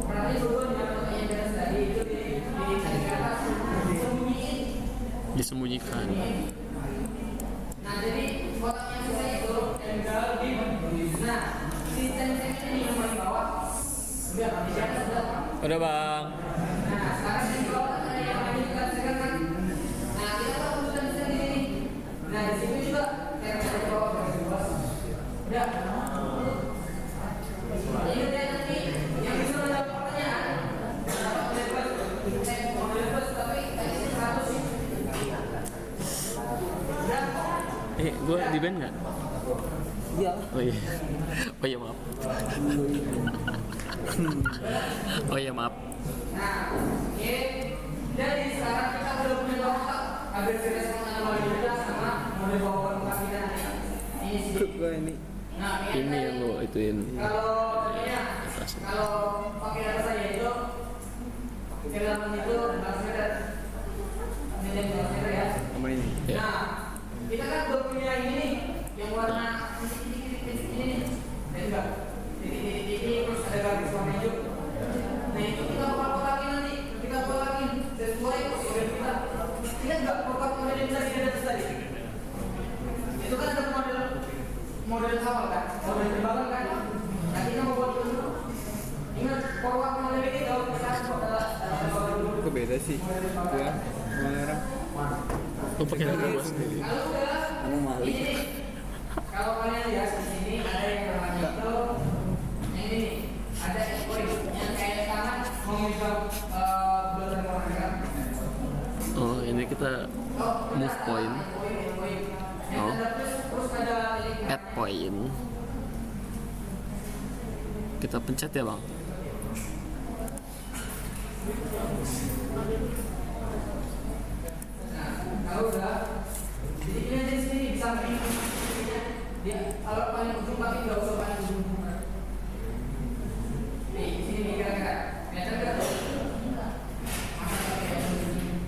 berarti dulu yang jelas tadi itu di atas sembunyiin. Disembunyikan. Nah, jadi kotak yang sisa itu tinggal di Nah, sistem ini yang paling bawah. Udah, sudah. Udah bang. Nah, sekarang yang di bawah ada yang lagi kita sekarang kan. Nah, kita tahu urusan di sini. Nah, di sini juga kita di bawah. Udah. Ingat ya nanti yang bisa menjawab pertanyaan. Model bus tapi kasih 100 sih. Udah. Gue di band nggak? Iya. Oh iya. Oh iya maaf. Oh iya maaf. Nah, oke. Jadi sekarang kita udah punya waktu hampir beres mengenal juga sama model bawaan muka kita nih. Ini sih. Gue ini. Nah, Ini yang lo ituin. kalau ini ya, kalau pakai data saya itu kedalaman itu 200 meter. Ini 200 meter ya. Sama ini. Ya. Nah, kita kan udah punya ini nih, yang warna titik-titik ini nih. Dan enggak, titik-titik ini terus ada garis warna hijau. Nah itu kita kotak-kotakin nanti, kita kotakin sesuai model kita. Ingat nggak kotak model yang tadi ada tadi? Itu kan ada model awal kan, model tembakan kan. Nah kita mau buat dulu. Ingat kotak model ini kalau kita adalah dulu. Kok beda sih? Gua merah. Lo pakai data gue sendiri. Kalau udah, ini nih. Kalau kalian lihat di sini ada yang warna itu, yang ini nih, ada ekoi yang kayak tangan memegang bulan warna kan. Oh ini kita move point. Oh. Terus ada Add point. Kita pencet ya bang. kalau udah, jadi ini aja di sini di samping. Dia kalau paling ujung tapi nggak usah paling ujung. Nih di sini nih kira-kira, kelihatan nggak? Terus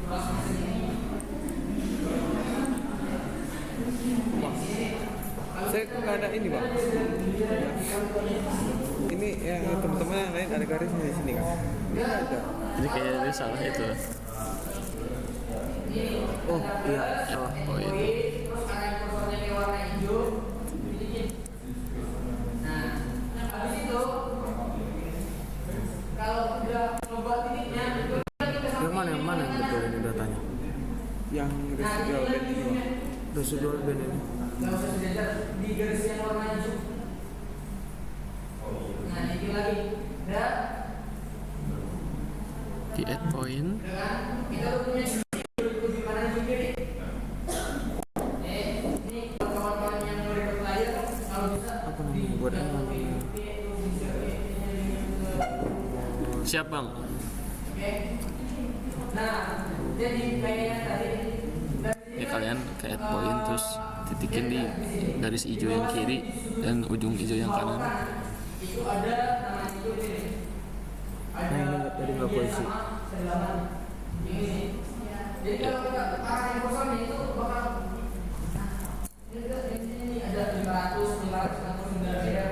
masuk ini. Saya kok nggak ada ini bang. Ini yang teman-teman yang lain ada garisnya di sini kan? Nggak ada. Ini kayaknya salah itu. Oh iya. Oh itu. Terus ada yang kursornya kayak warna hijau, bikin. Nah, habis itu kalau udah ngebuat titiknya, itu kita sampai Yang mana yang betul ini datanya? Yang residual band ini bang. Residual band ini. nggak usah sejajar di garis yang warna hijau. Nah, ini lagi. Udah, Di add point. udah kan? Kita udah punya di kanan di kiri. Ini kawan-kawan yang record layar kalau bisa Apa namanya? Buat apa namanya? Siap bang. Oke. Nah, jadi kayaknya tadi Ya kalian ke add point terus titikin di garis hijau yang kiri dan ujung hijau yang kanan. itu ada nama itu ini. Ada Nah, ini tadi nggak polisi. sedalaman ini. Jadi kalau kita arah yang kosong itu bakal ini ada 500, 569 meter.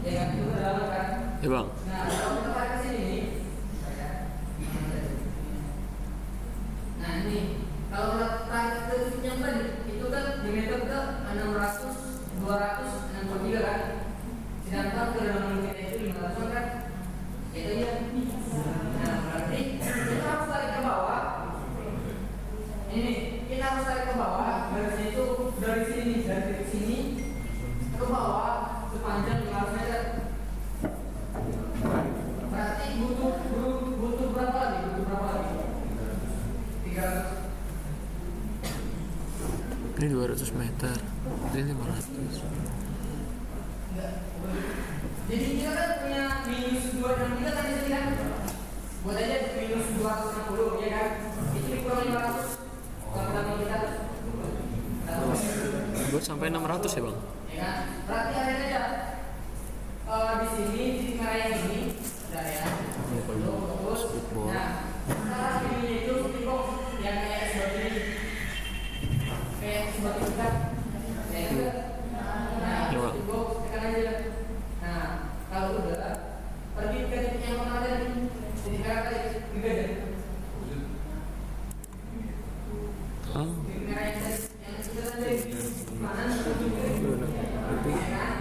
Ya kan itu kedalaman kan. Ya bang. Nah, kalau kita tarik ke sini nih. Nah, ini kalau kita tarik ke titik yang tadi, itu kan diameter ke 600, 200, 63 kan. Sedangkan kedalaman kita itu 500 kan. Itu ya. Nah, berarti kita harus tarik ke bawah. Ini kita harus tarik ke bawah. Garisnya itu dari sini ke bawah sepanjang 500 meter. Berarti butuh berapa lagi? 300. Ini 200 meter. Ini 500. Jadi kita kan punya minus 263 kan di sini kan? Buat aja minus 260 ya kan? Itu dikurang 500. Kalau kita Buat sampai 600 ya bang. ya kan? Berarti ada aja di sini titik merah yang ini ada ya. Terus, nah, sekarang ini itu tipe yang kayak seperti ini, kayak seperti kita, ya kan? Nah, Coba. tipe tekan aja. Nah, kalau udah pergi ke titik yang mana aja nih, titik merah tadi, tiga aja. Oh. Titik merah yang tadi, yang kita tadi, mana? Berarti Ya kan?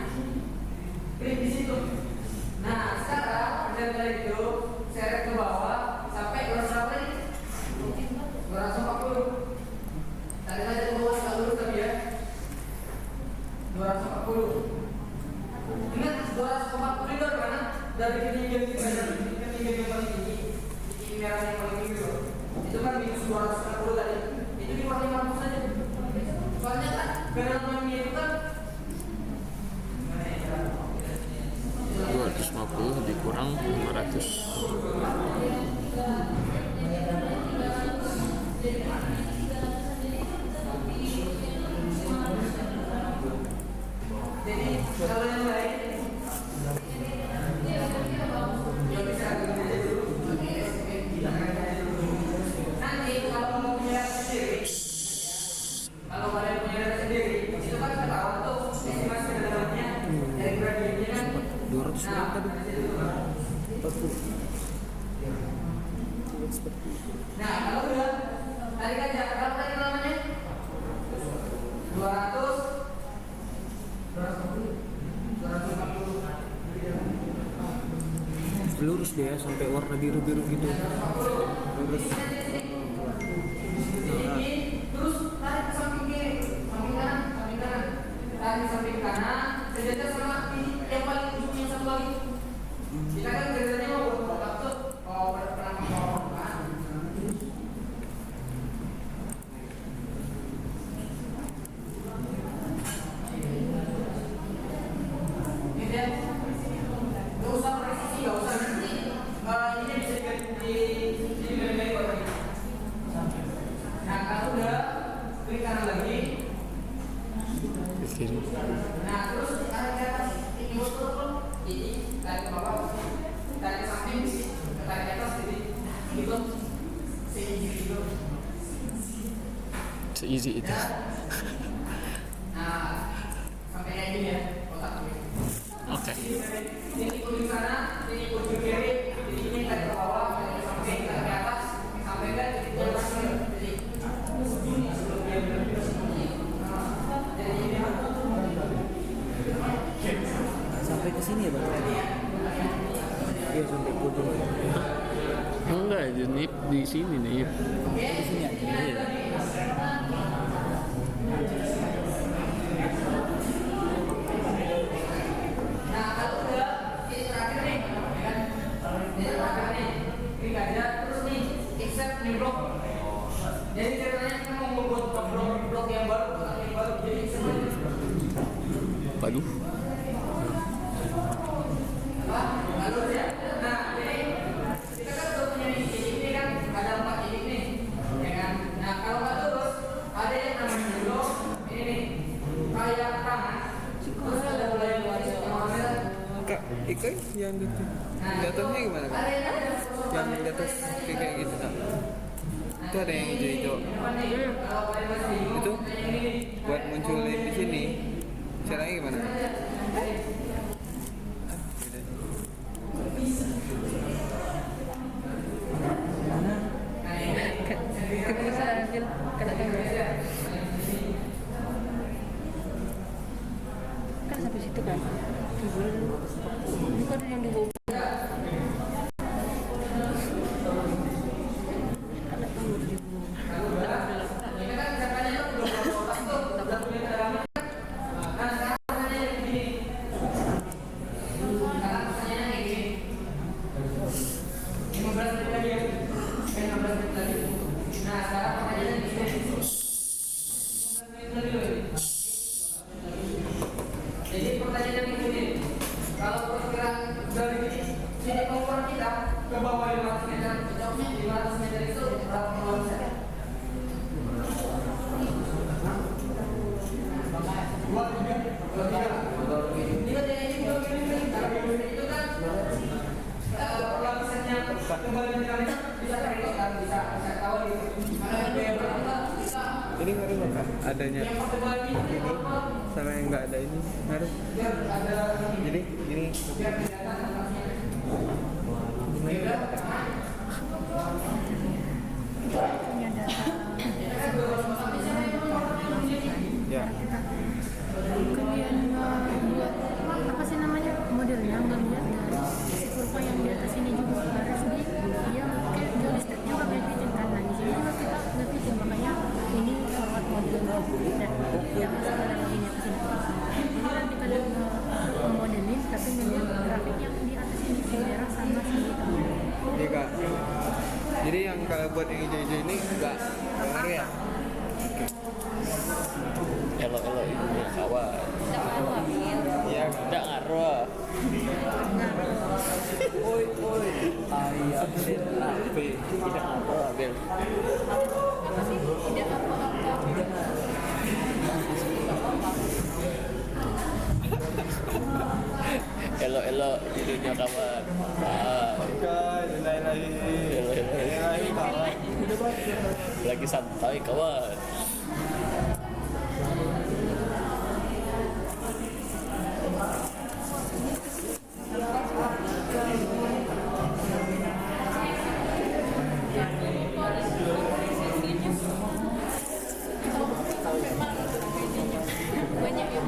240. Ingat 240 itu dari mana? Dari ketinggian kita, ketinggian yang paling tinggi, tinggi merah yang paling tinggi itu. Itu kan minus 240 tadi. Itu di bawah 50 saja. Soalnya kan fenomena itu kan 250 dikurang 500. jadi kalau yang lain nanti kalau mau menyerap sendiri, kalau kalian menyerap sendiri, itu kan ketahuan tuh estimasi kedalamannya dari gradiennya kan 200 nah, tadi. 40. nah kalau udah tarik aja, berapa tadi namanya? 200 Lurus deh ya sampai warna biru-biru gitu. Lurus. terus tarik ke samping kiri, samping kanan, tarik samping kanan, sejajar sama ini yang paling ujung yang satu lagi. Kita kan biasanya mau buat maksud, mau berpenampilan kan. Ini dia, nggak usah presisi, nggak usah nanti. Ini bisa di lebih baik lagi. Nah kalau udah klik kanan lagi. Ke kiri. Nah terus tarik ke atas, ini betul ini tarik ke bawah, tarik ke samping, tarik ke atas, jadi gitu, gitu. Se-easy itu. Nah sampai kayak gini ya, kotak ini. Oke. Ini ujung sana, ini ujung kiri, jadi ini tarik ke bawah, tarik ke samping, tarik ke atas, sampai enggak jadi kotak ini. Sampai ke sini ya Bang? Iya sampai ujung. Enggak, nip di sini nih. Di sini aja. Iya. Nah kalau udah ini terakhir nih, ya kan? Ini terakhir nih, klik aja terus nih, accept new block. Jadi ceritanya kita mau membuat blok yang baru, kotak yang baru, jadi semuanya. Waduh. Lalu ya, nah jadi kita kan udah punya ini kan ada 4 titik nih, ya kan? Nah kalau nggak lurus, ada yang namanya blok ini nih, kayak tangan, terus ada bola yang luar yang warna merah. Kak, Ika yang di atasnya gimana Kak? Yang di atas kayak gitu Kak? Itu ada yang hijau-hijau. Itu buat munculin di sini. Caranya gimana Kak? Kita bisa ambil kena kamera. Kan sampai situ kan. Bukan yang di bawah. Jadi pertanyaannya begini, kalau perkiraan dari sini pengukuran kita ke bawah 500 meter, jauhnya 500 meter itu berapa kilometer? Dua tiga. Itu kan perlapisannya kembali jalannya bisa cari kan bisa tahu gitu. Karena yang biaya berapa bisa. Ini ngaruh nggak Kak? Adanya Yang kembali ini sama yang nggak ada ini ngaruh. ada Jadi ini ya. Kemudian buat apa sih namanya modelnya ngelihat dari si kurva yang di atas ini juga harus dia pakai joystick juga ngebikin kan. Nah di sini juga kita ngebikin makanya ini forward model dan yang masalah dalam ini ke sini. buat yang hijau-hijau ini nggak ngaruh ya? Elo ini kawan. Iya. Tidak ngaruh. Oi, ayam terapi. Tidak ngaruh, Bel. Apa sih? Tidak apa-apa. Elo di dunia kawan. Kan, lagi. Lagi kawan. Lagi santai kawan. Banyak ya.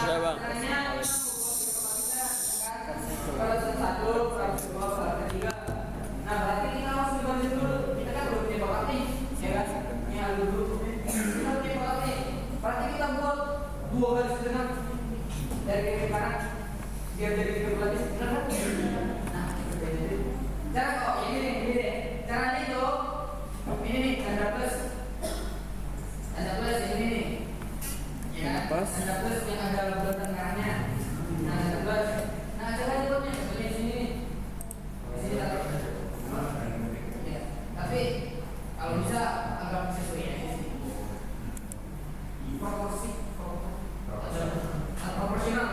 Udah bang. Nah, berarti kita harus dibanding dulu. Kita kan belum punya bakat nih, ya kan? Ini hal dulu. Kita punya bakat nih. Berarti kita buat 2 garis genap dari kiri ke kanan, biar jadi berarti benar kan? Nah, itu cara kok ini deh. Caranya itu ini nih tanda plus ini nih. Ya, tanda plus yang ada label tengahnya. Nah, tanda plus. Nah, coba dibuatnya seperti sini nih. Sini taruh. Ya, tapi kalau bisa agak sesuai ya. Proporsional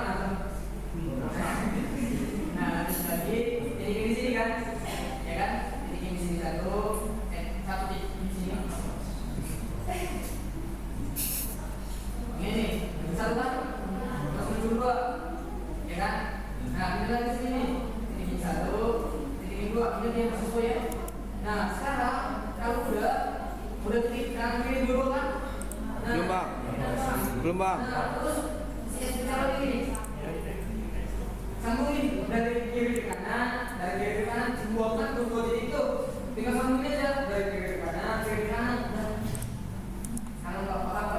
nah terus lagi jadi di sini kan ya kan jadi di sini satu di sini ini satu kan terus dua ya kan nah ini lagi sini jadi satu jadi dua ini dia sesuai ya. Nah sekarang kalau udah klik kanan kiri dulu kan Belum bang. nah terus cara ini sambungin dari kiri ke kanan buangkan tuh jadi itu tinggal sambungin aja dari kiri ke kanan kalau nggak apa-apa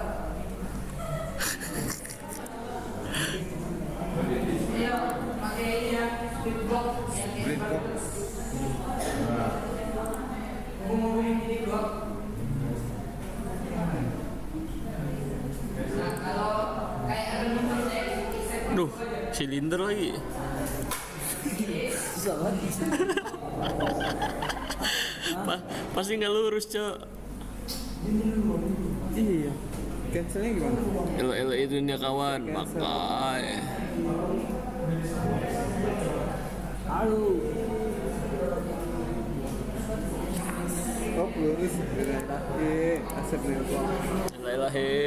iya pakai ini ya split block yang kayak bagus ngomongin ini block. Nah kalau kayak ada nomor Duh, silinder lagi. Susah banget. Pasti nggak lurus, Cok. Iya. Cancelnya gimana? Elo itu dunia kawan, pakai. Halo. Oh, lurus. Oke, asap nih bang. Lelahe.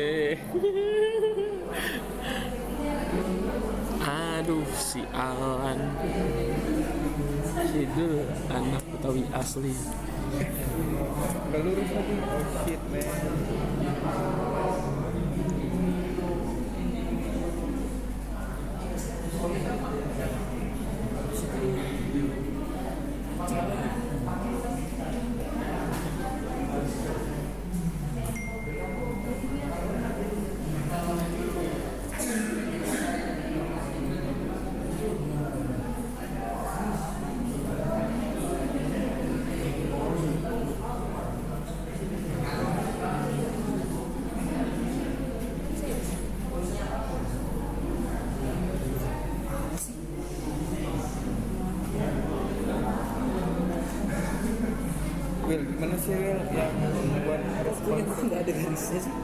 Aduh, si Alan. Sidul anak Betawi asli. Nggak lurus lagi. Oh shit man. Will, gimana sih Will yang membuat respon Nggak ada garisnya sih.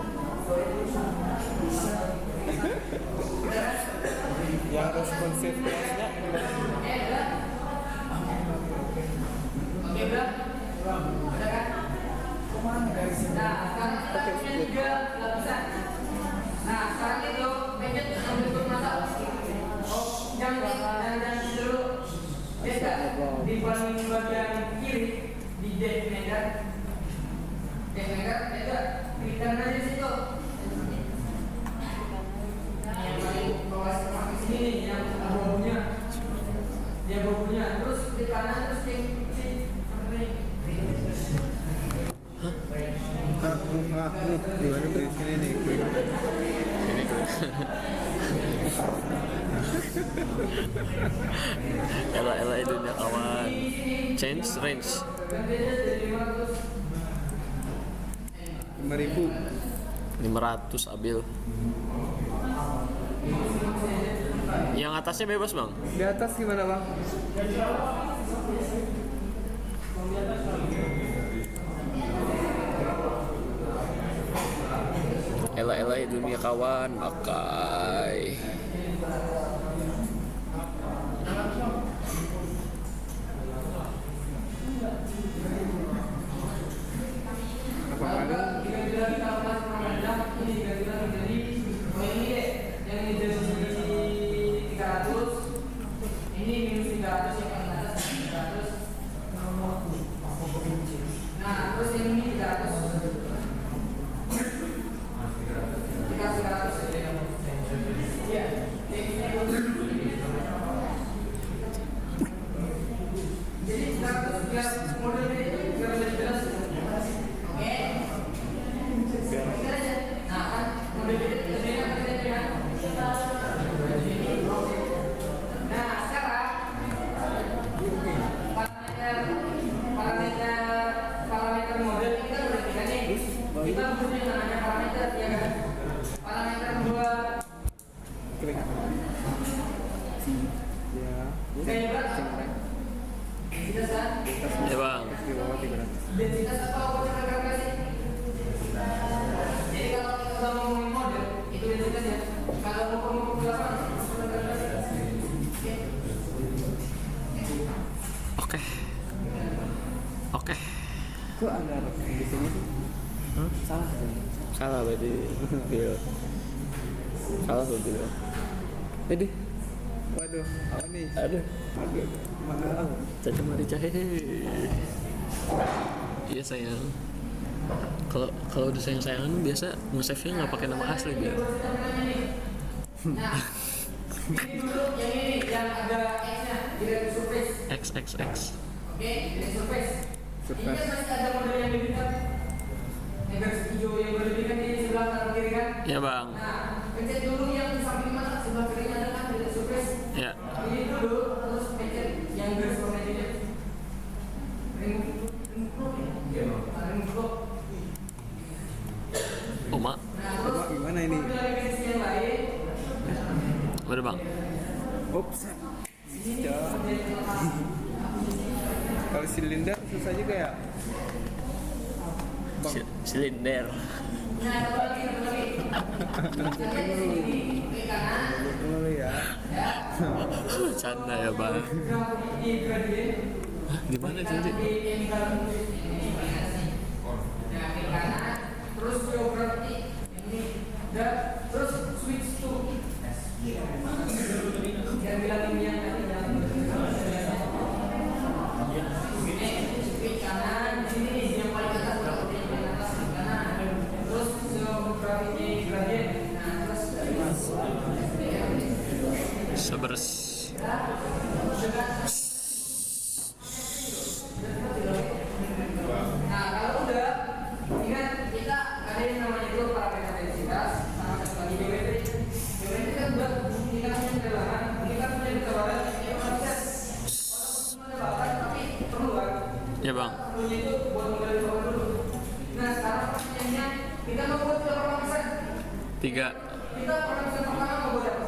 yang responsif kelasnya gimana? Oke, udah. Udah kan? Nah, sekarang kita punya juga nggak bisa. Nah, sekarang itu pencet yang bentuk mata. Oh, jangan dulu. Bisa di bagian kiri di deck maker itu klik kanan aja di situ. Yang paling bawah sama ke sini nih, yang bawahnya. Dia bawahnya terus klik kanan terus klik sini. Ela dunia kawan. Change range 5.000. 500 Abil. Yang atasnya bebas bang. Di atas gimana bang? Ela dunia kawan pakai. Apa ada? Ini minus 300 yang atas 300. Nah, terus yang ini 300. 300 ya. Jadi 300 model ini biar lebih jelas. Oke. Nah, kan model ini kan kita Nah, sekarang parameter model kita udah tiga nih. Kita punya yang namanya parameter, ya kan? Parameter buat Klik. Ya. kayak berapa? Densitas kan? Ya bang. Di bawah 300. Densitas atau koefisien karbohidrat. Jadi kalau kita udah ngomongin model, itu densitasnya. Kalau mau ngomong berapa? Oke. Kok ada di sini tuh? Salah tuh. Salah berarti. Bil. Salah tuh Bil. Jadi, Waduh, apa nih? aduh, Mana apa? caca marica hehe. Iya sayang. Kalau udah sayang-sayangan biasa nge-save-nya nggak pakai nama asli Bil. Nah, ini dulu yang ini yang ada X-nya, tidak surface. XXX. Oke, tidak surface. Ini Surface. kan masih ada model yang lebih dekat. Yang garis hijau yang berlebih kan di sebelah kanan kiri kan? Ya bang. Nah, pencet dulu yang di samping mata sebelah kirinya ada kan tidak surface. Ya. Ini dulu terus pencet yang garis warna hijau. Remove block. Oma. Nah, terus Coba gimana ini? ambil lagi versi yang lain. Udah bang. Oops. Ya. Kalau silinder susah juga ya. Bang, Silinder. Nah, satu lagi. Pencet sini ke kanan. dulu ya. Canda ya bang. Di gradient. Gimana jadi? Ini kanan, terus geografi ini, dan terus switch to. Yang bilang ini yang tadi ini switch kanan, sini yang paling atas berapa yang paling atas kanan, terus geografi gradient, nah terus Sabers. Nah, kalau udah ingat kita ada yang namanya itu parameter densitas sama satu lagi geometri. Geometri kan buat kita punya kedalaman, kita punya ketebalan yang konsep. Walaupun cuma ada batas tapi perlu kan? Ya bang. Perlunya itu buat model bawah dulu. Nah, sekarang pertanyaannya kita mau buat berapa persen? 3. Kita persen pertama mau buat apa?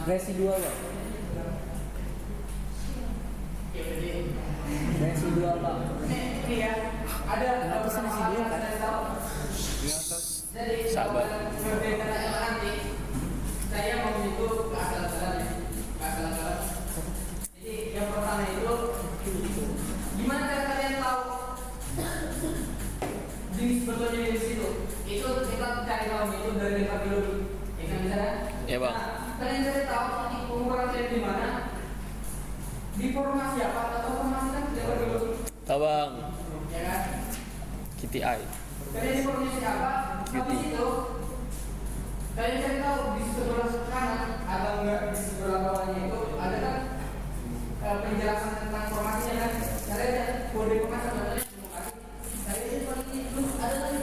Residual Pak. Residual Pak. Ini ya, ada Atas residual kan? Di atas. Jadi Sabar. berbeda kata nanti saya mau itu ke asal-asalan ya, ke asal-asalan. Jadi yang pertama itu gimana cara kalian tahu jenis sebetulnya di situ? Itu kita cari tahu itu dari level biologi. Ya kan bisa kan? Ya bang. Nah, kalian cari tahu nanti pengukuran kalian di mana? Di formasi apa atau formasi kan level biologi? Tahu bang. Ya kan? KPI. Kalian di formasi apa? Habis itu kalian cari tahu di sebelah kanan atau enggak di sebelah bawahnya itu ada kan penjelasan tentang formasinya kan? Kalian kode formasi contohnya demokrasi. Kalian ini paling itu ada lagi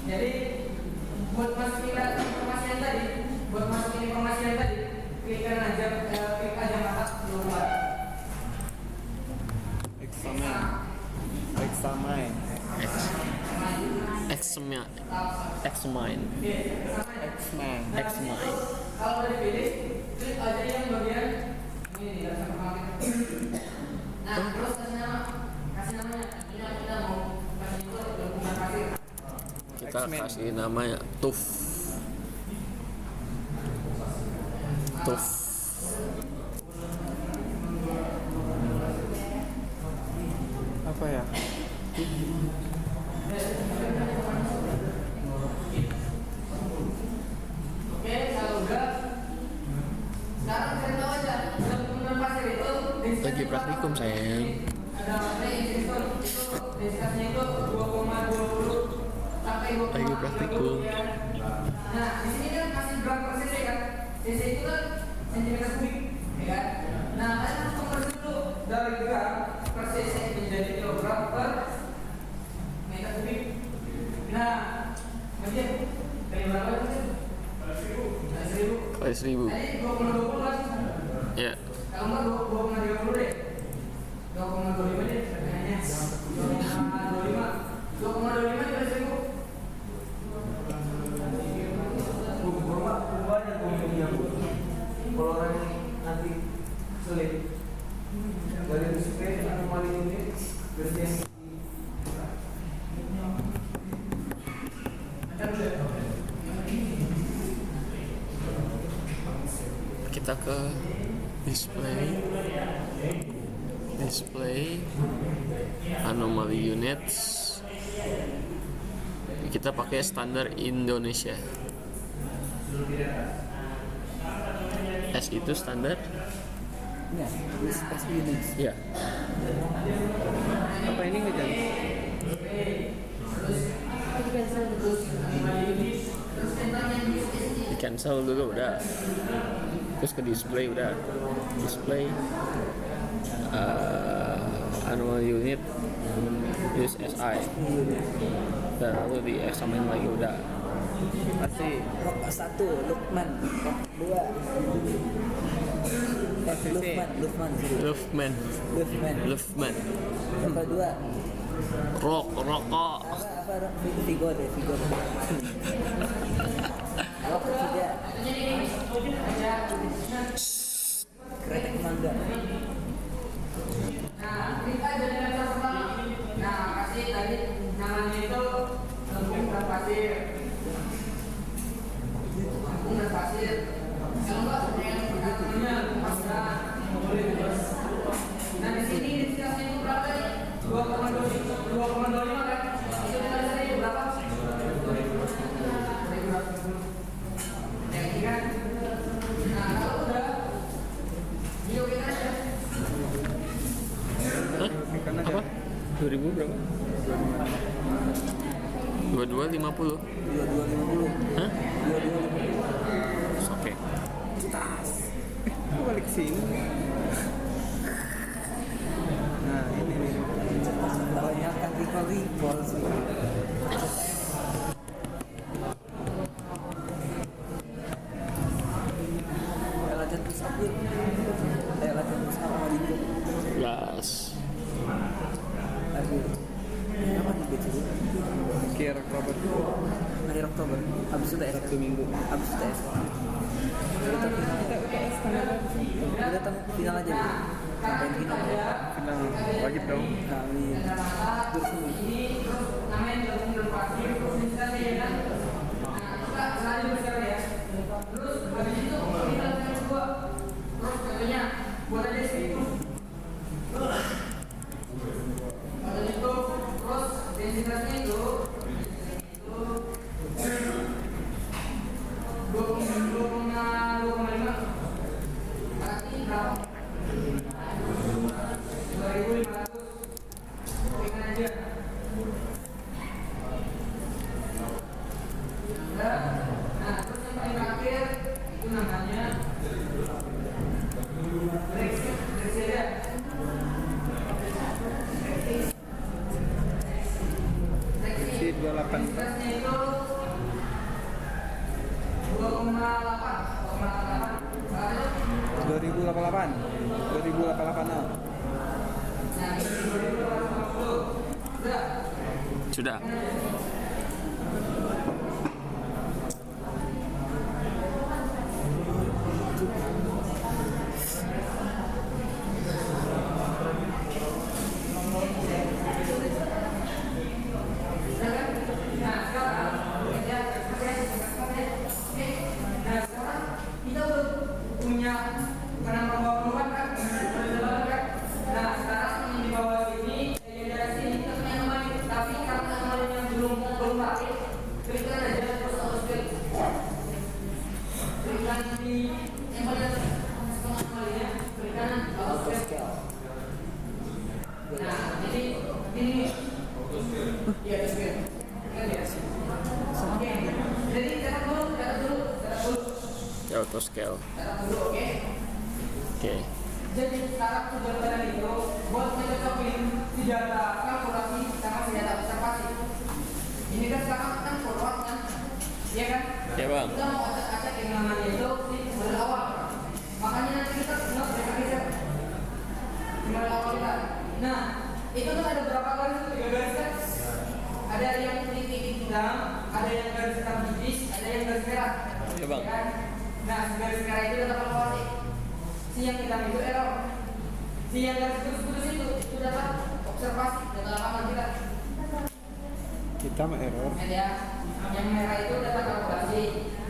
Jadi buat masukin informasi yang tadi, klik aja mata keluar. Examine. Examine. Kalau udah dipilih, klik aja yang bagian ini di dasar kemarin. Nah, terus kasih namanya. Ini kita mau kasih itu dokumen pasir. Kita kasih namanya Tuf. Apa ya? Oke, kalau udah, sekarang saya tahu aja dokumen pasir itu Lagi praktikum sayang. ada apa itu densitasinya itu 2,20 sampai 2,20. Lagi praktikum. Nah, di sini kan masih gram per cc kan? Cc itu kan sentimeter kubik, ya kan? Nah, kalian harus konversi dulu dari gram per cc menjadi kilogram per meter kubik. Nah, kemudian dari berapa itu? Dari 1000. Kali 1000. Tadi 2,20 kan? Ya. Kalau enggak 2,30 deh. 2,25 deh pertanyaannya. 2,25 dikali 1000. Kalau orang nanti sulit dari disiplin anomali ini berarti Kita ke display anomaly units. Kita pakai standar Indonesia. S itu standar? Ya, S units. Ya. Apa ini nggak jadi? Di cancel dulu udah. Terus ke display udah. Display anomaly unit use SI. Dan lalu di examine lagi udah. Masih. Rock 1, Lukman. Rock 2. Luffman. Rock 2. Rokok. Apa rock Vigo deh, Vigo. Rock 3. Kretek mangga. Nah, kita jadi dasar pertama. Nah, kasih tadi namanya itu lembung dan pasir. Kalau enggak yang pertamanya pasir. Nah, di sini densitasinya itu berapa nih? 2,25 kan? Itu densitasinya itu berapa? Yang ini kan? Nah, kalau udah video kita aja. Hah? Apa? 2000 berapa? 2250. 2250. Hah? 2250. Oke. Aku balik sini. Nah ini nih. Banyak kan recall sih. Latihan push up yuk. Latihan push up sama dikit. Gas. Aduh. Apa nih BC? Akhir Oktober. Akhir Oktober. Habis itu TS. 1 minggu. Habis itu TS. Kita datang final aja. Sampai final. Final wajib dong. Kami terus Ini terus namanya gabung dan pasir terus densitasi ya kan. Nah, kita selalu bersiap ya. Terus habis itu kita lakukan kedua. Terus contohnya buat aja itu. Kalau itu terus densitasinya itu 2,5 berarti berapa? 2.500. Berikan aja. Nah, terus yang paling terakhir itu namanya Intensitasnya itu 2,8. 2088 2088 Nah, ini 2080. Sudah. Sudah. Nah, sekarang kita udah punya penambang bawah kan? Nah, sekarang yang di bawah sini, yang dari sini kita punya anomali. Tapi karena anomalinya belum pakai, klikkan aja terus auto klik. Klikkan di yang pada setengah anomalinya, klikkan auto klik. Nah, jadi ini. Iya, klik. Oke, jadi catat dulu. Ya auto scale. Catat dulu, oke? Oke. Jadi sekarang tujuan itu buat mencocokin senjata kalkulasi sama senjata observasi. Ini kan sekarang kan forward kan, iya kan? Ya bang. Kita mau acak-acak yang namanya itu di model awal. Makanya nanti kita nggak bisa geser di model awal kita. Nah, itu tuh ada berapa garis? 3 garis kan? Ada yang titik hitam, ada yang garis hitam tipis, ada yang garis merah. Ya bang. Kan? Nah, garis merah itu data kalkulasi. Si yang hitam itu error. Si yang garis putus-putus itu data observasi, data lapangan kita. kita mah error. Ya, yang merah itu data kalkulasi,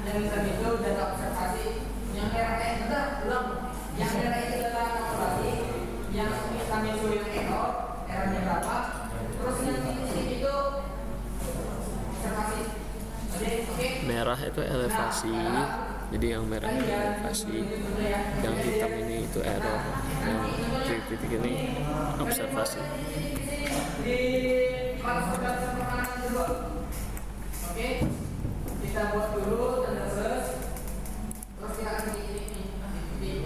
yang hitam itu data observasi. Yang merah ulang. Yang merah itu data kalkulasi, yang hitam itu yang error, errornya berapa? Terus yang titik itu observasi. Oke. Merah itu elevasi. Jadi yang merah itu elevasi, yang hitam ini itu error, yang titik ini observasi. Di kelas pertanyaan kedua. Oke. Kita buat dulu tanda plus. Terus kita akan titik titik.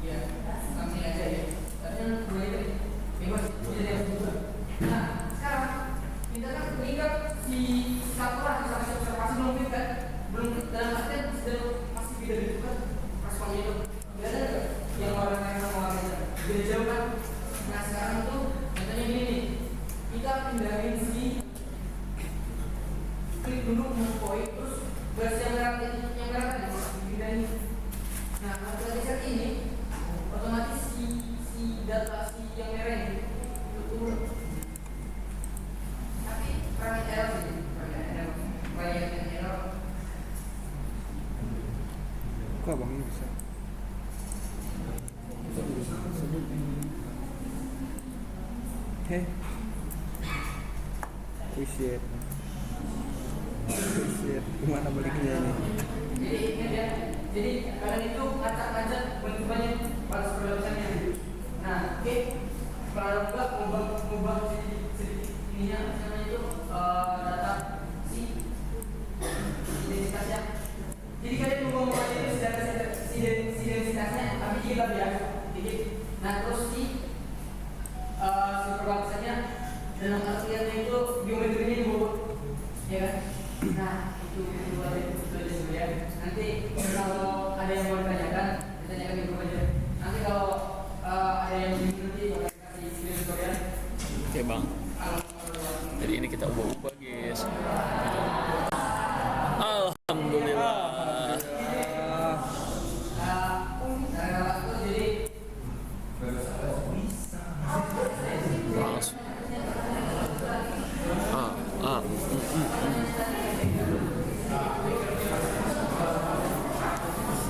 Ya, kami aja ya. Tapi mulai dari bebas jadi dua. Nah, sekarang kita kan mengingat si satu lah sama observasi belum kan, belum dalam artian masih beda gitu kan, responnya itu beda nggak? Yang warna merah sama warna hitam beda jauh kan? Nah sekarang itu contohnya gini nih, kita pindahin si klik dulu move point, terus garis yang merah tadi pindahin. Nah kalau kita ini otomatis si data si yang merah ini itu turun. Tapi parameter error sih, parameter error. Kok abang ini bisa? Heh. Appreciate. Gimana baliknya ini? Jadi kalian itu ngacak-ngacak bentukannya pada perubahannya. Nah, oke. Kalau enggak mengubah sedikit ininya namanya itu data si identitasnya. Jadi kalian mengubah itu si identitasnya, tapi juga biasa. Jadi, nah terus si perbatasannya dalam artiannya itu geometrinya dibawa, ya kan? Nah itu aja sebenarnya. Nanti kalau ada yang mau ditanyakan, ditanyakan di grup aja. Nanti kalau ada yang bingung nanti bakal kasih video tutorial. Oke bang. Jadi ini kita ubah-ubah guys. Alhamdulillah. Langsung.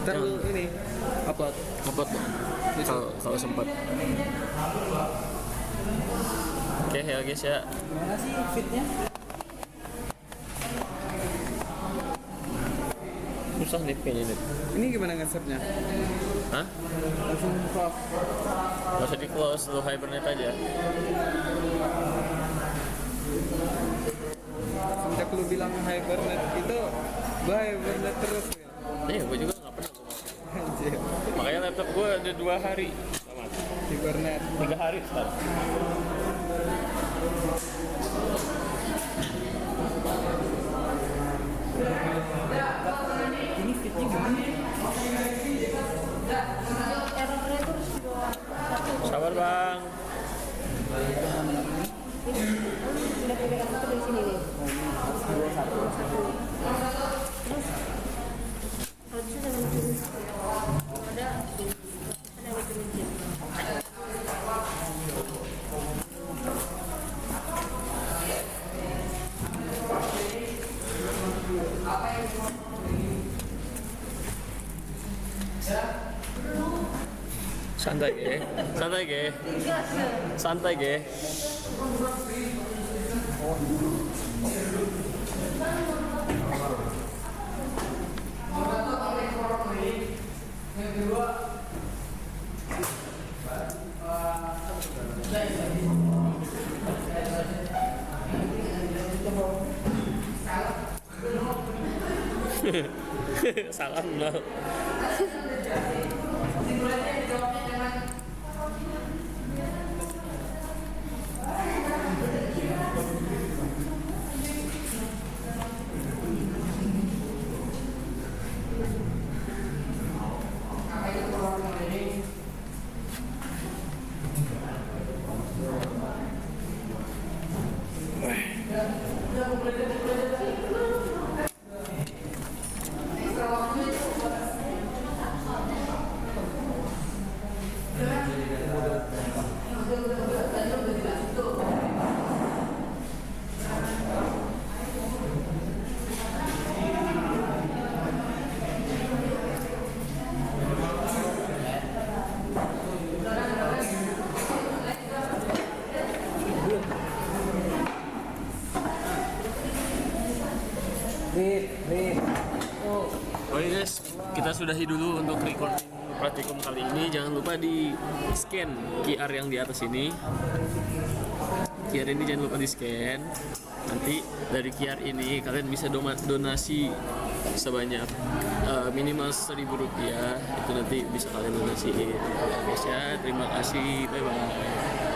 Ntar lu ini Upload bang. Kalau sempat. Oke ya guys ya. Gimana sih fitnya? Susah nih kayaknya nih. ini gimana nge-save-nya? Hah? Langsung close. Gak usah di close, lu hibernate aja. Sejak lu bilang hibernate itu gua hibernate terus ya. Iya, gue juga gak pernah. Anjir. Makanya laptop gue ada 2 hari. Hibernate. 3 hari sekarang. Aku dari sini nih. Dua satu. Terus kalau bisa jangan terus. Ada meja. Santai ge, santai ge, santai ge. Yang kedua, Salam lah. kesimpulannya dijawabnya dengan apa itu forward modeling? Oke guys, kita sudahi dulu untuk recording praktikum kali ini. Jangan lupa di scan QR yang di atas ini. QR ini jangan lupa di scan. Nanti dari QR ini kalian bisa donasi sebanyak minimal Rp1.000. Itu nanti bisa kalian donasiin. Guys ya, terima kasih. Bye bye.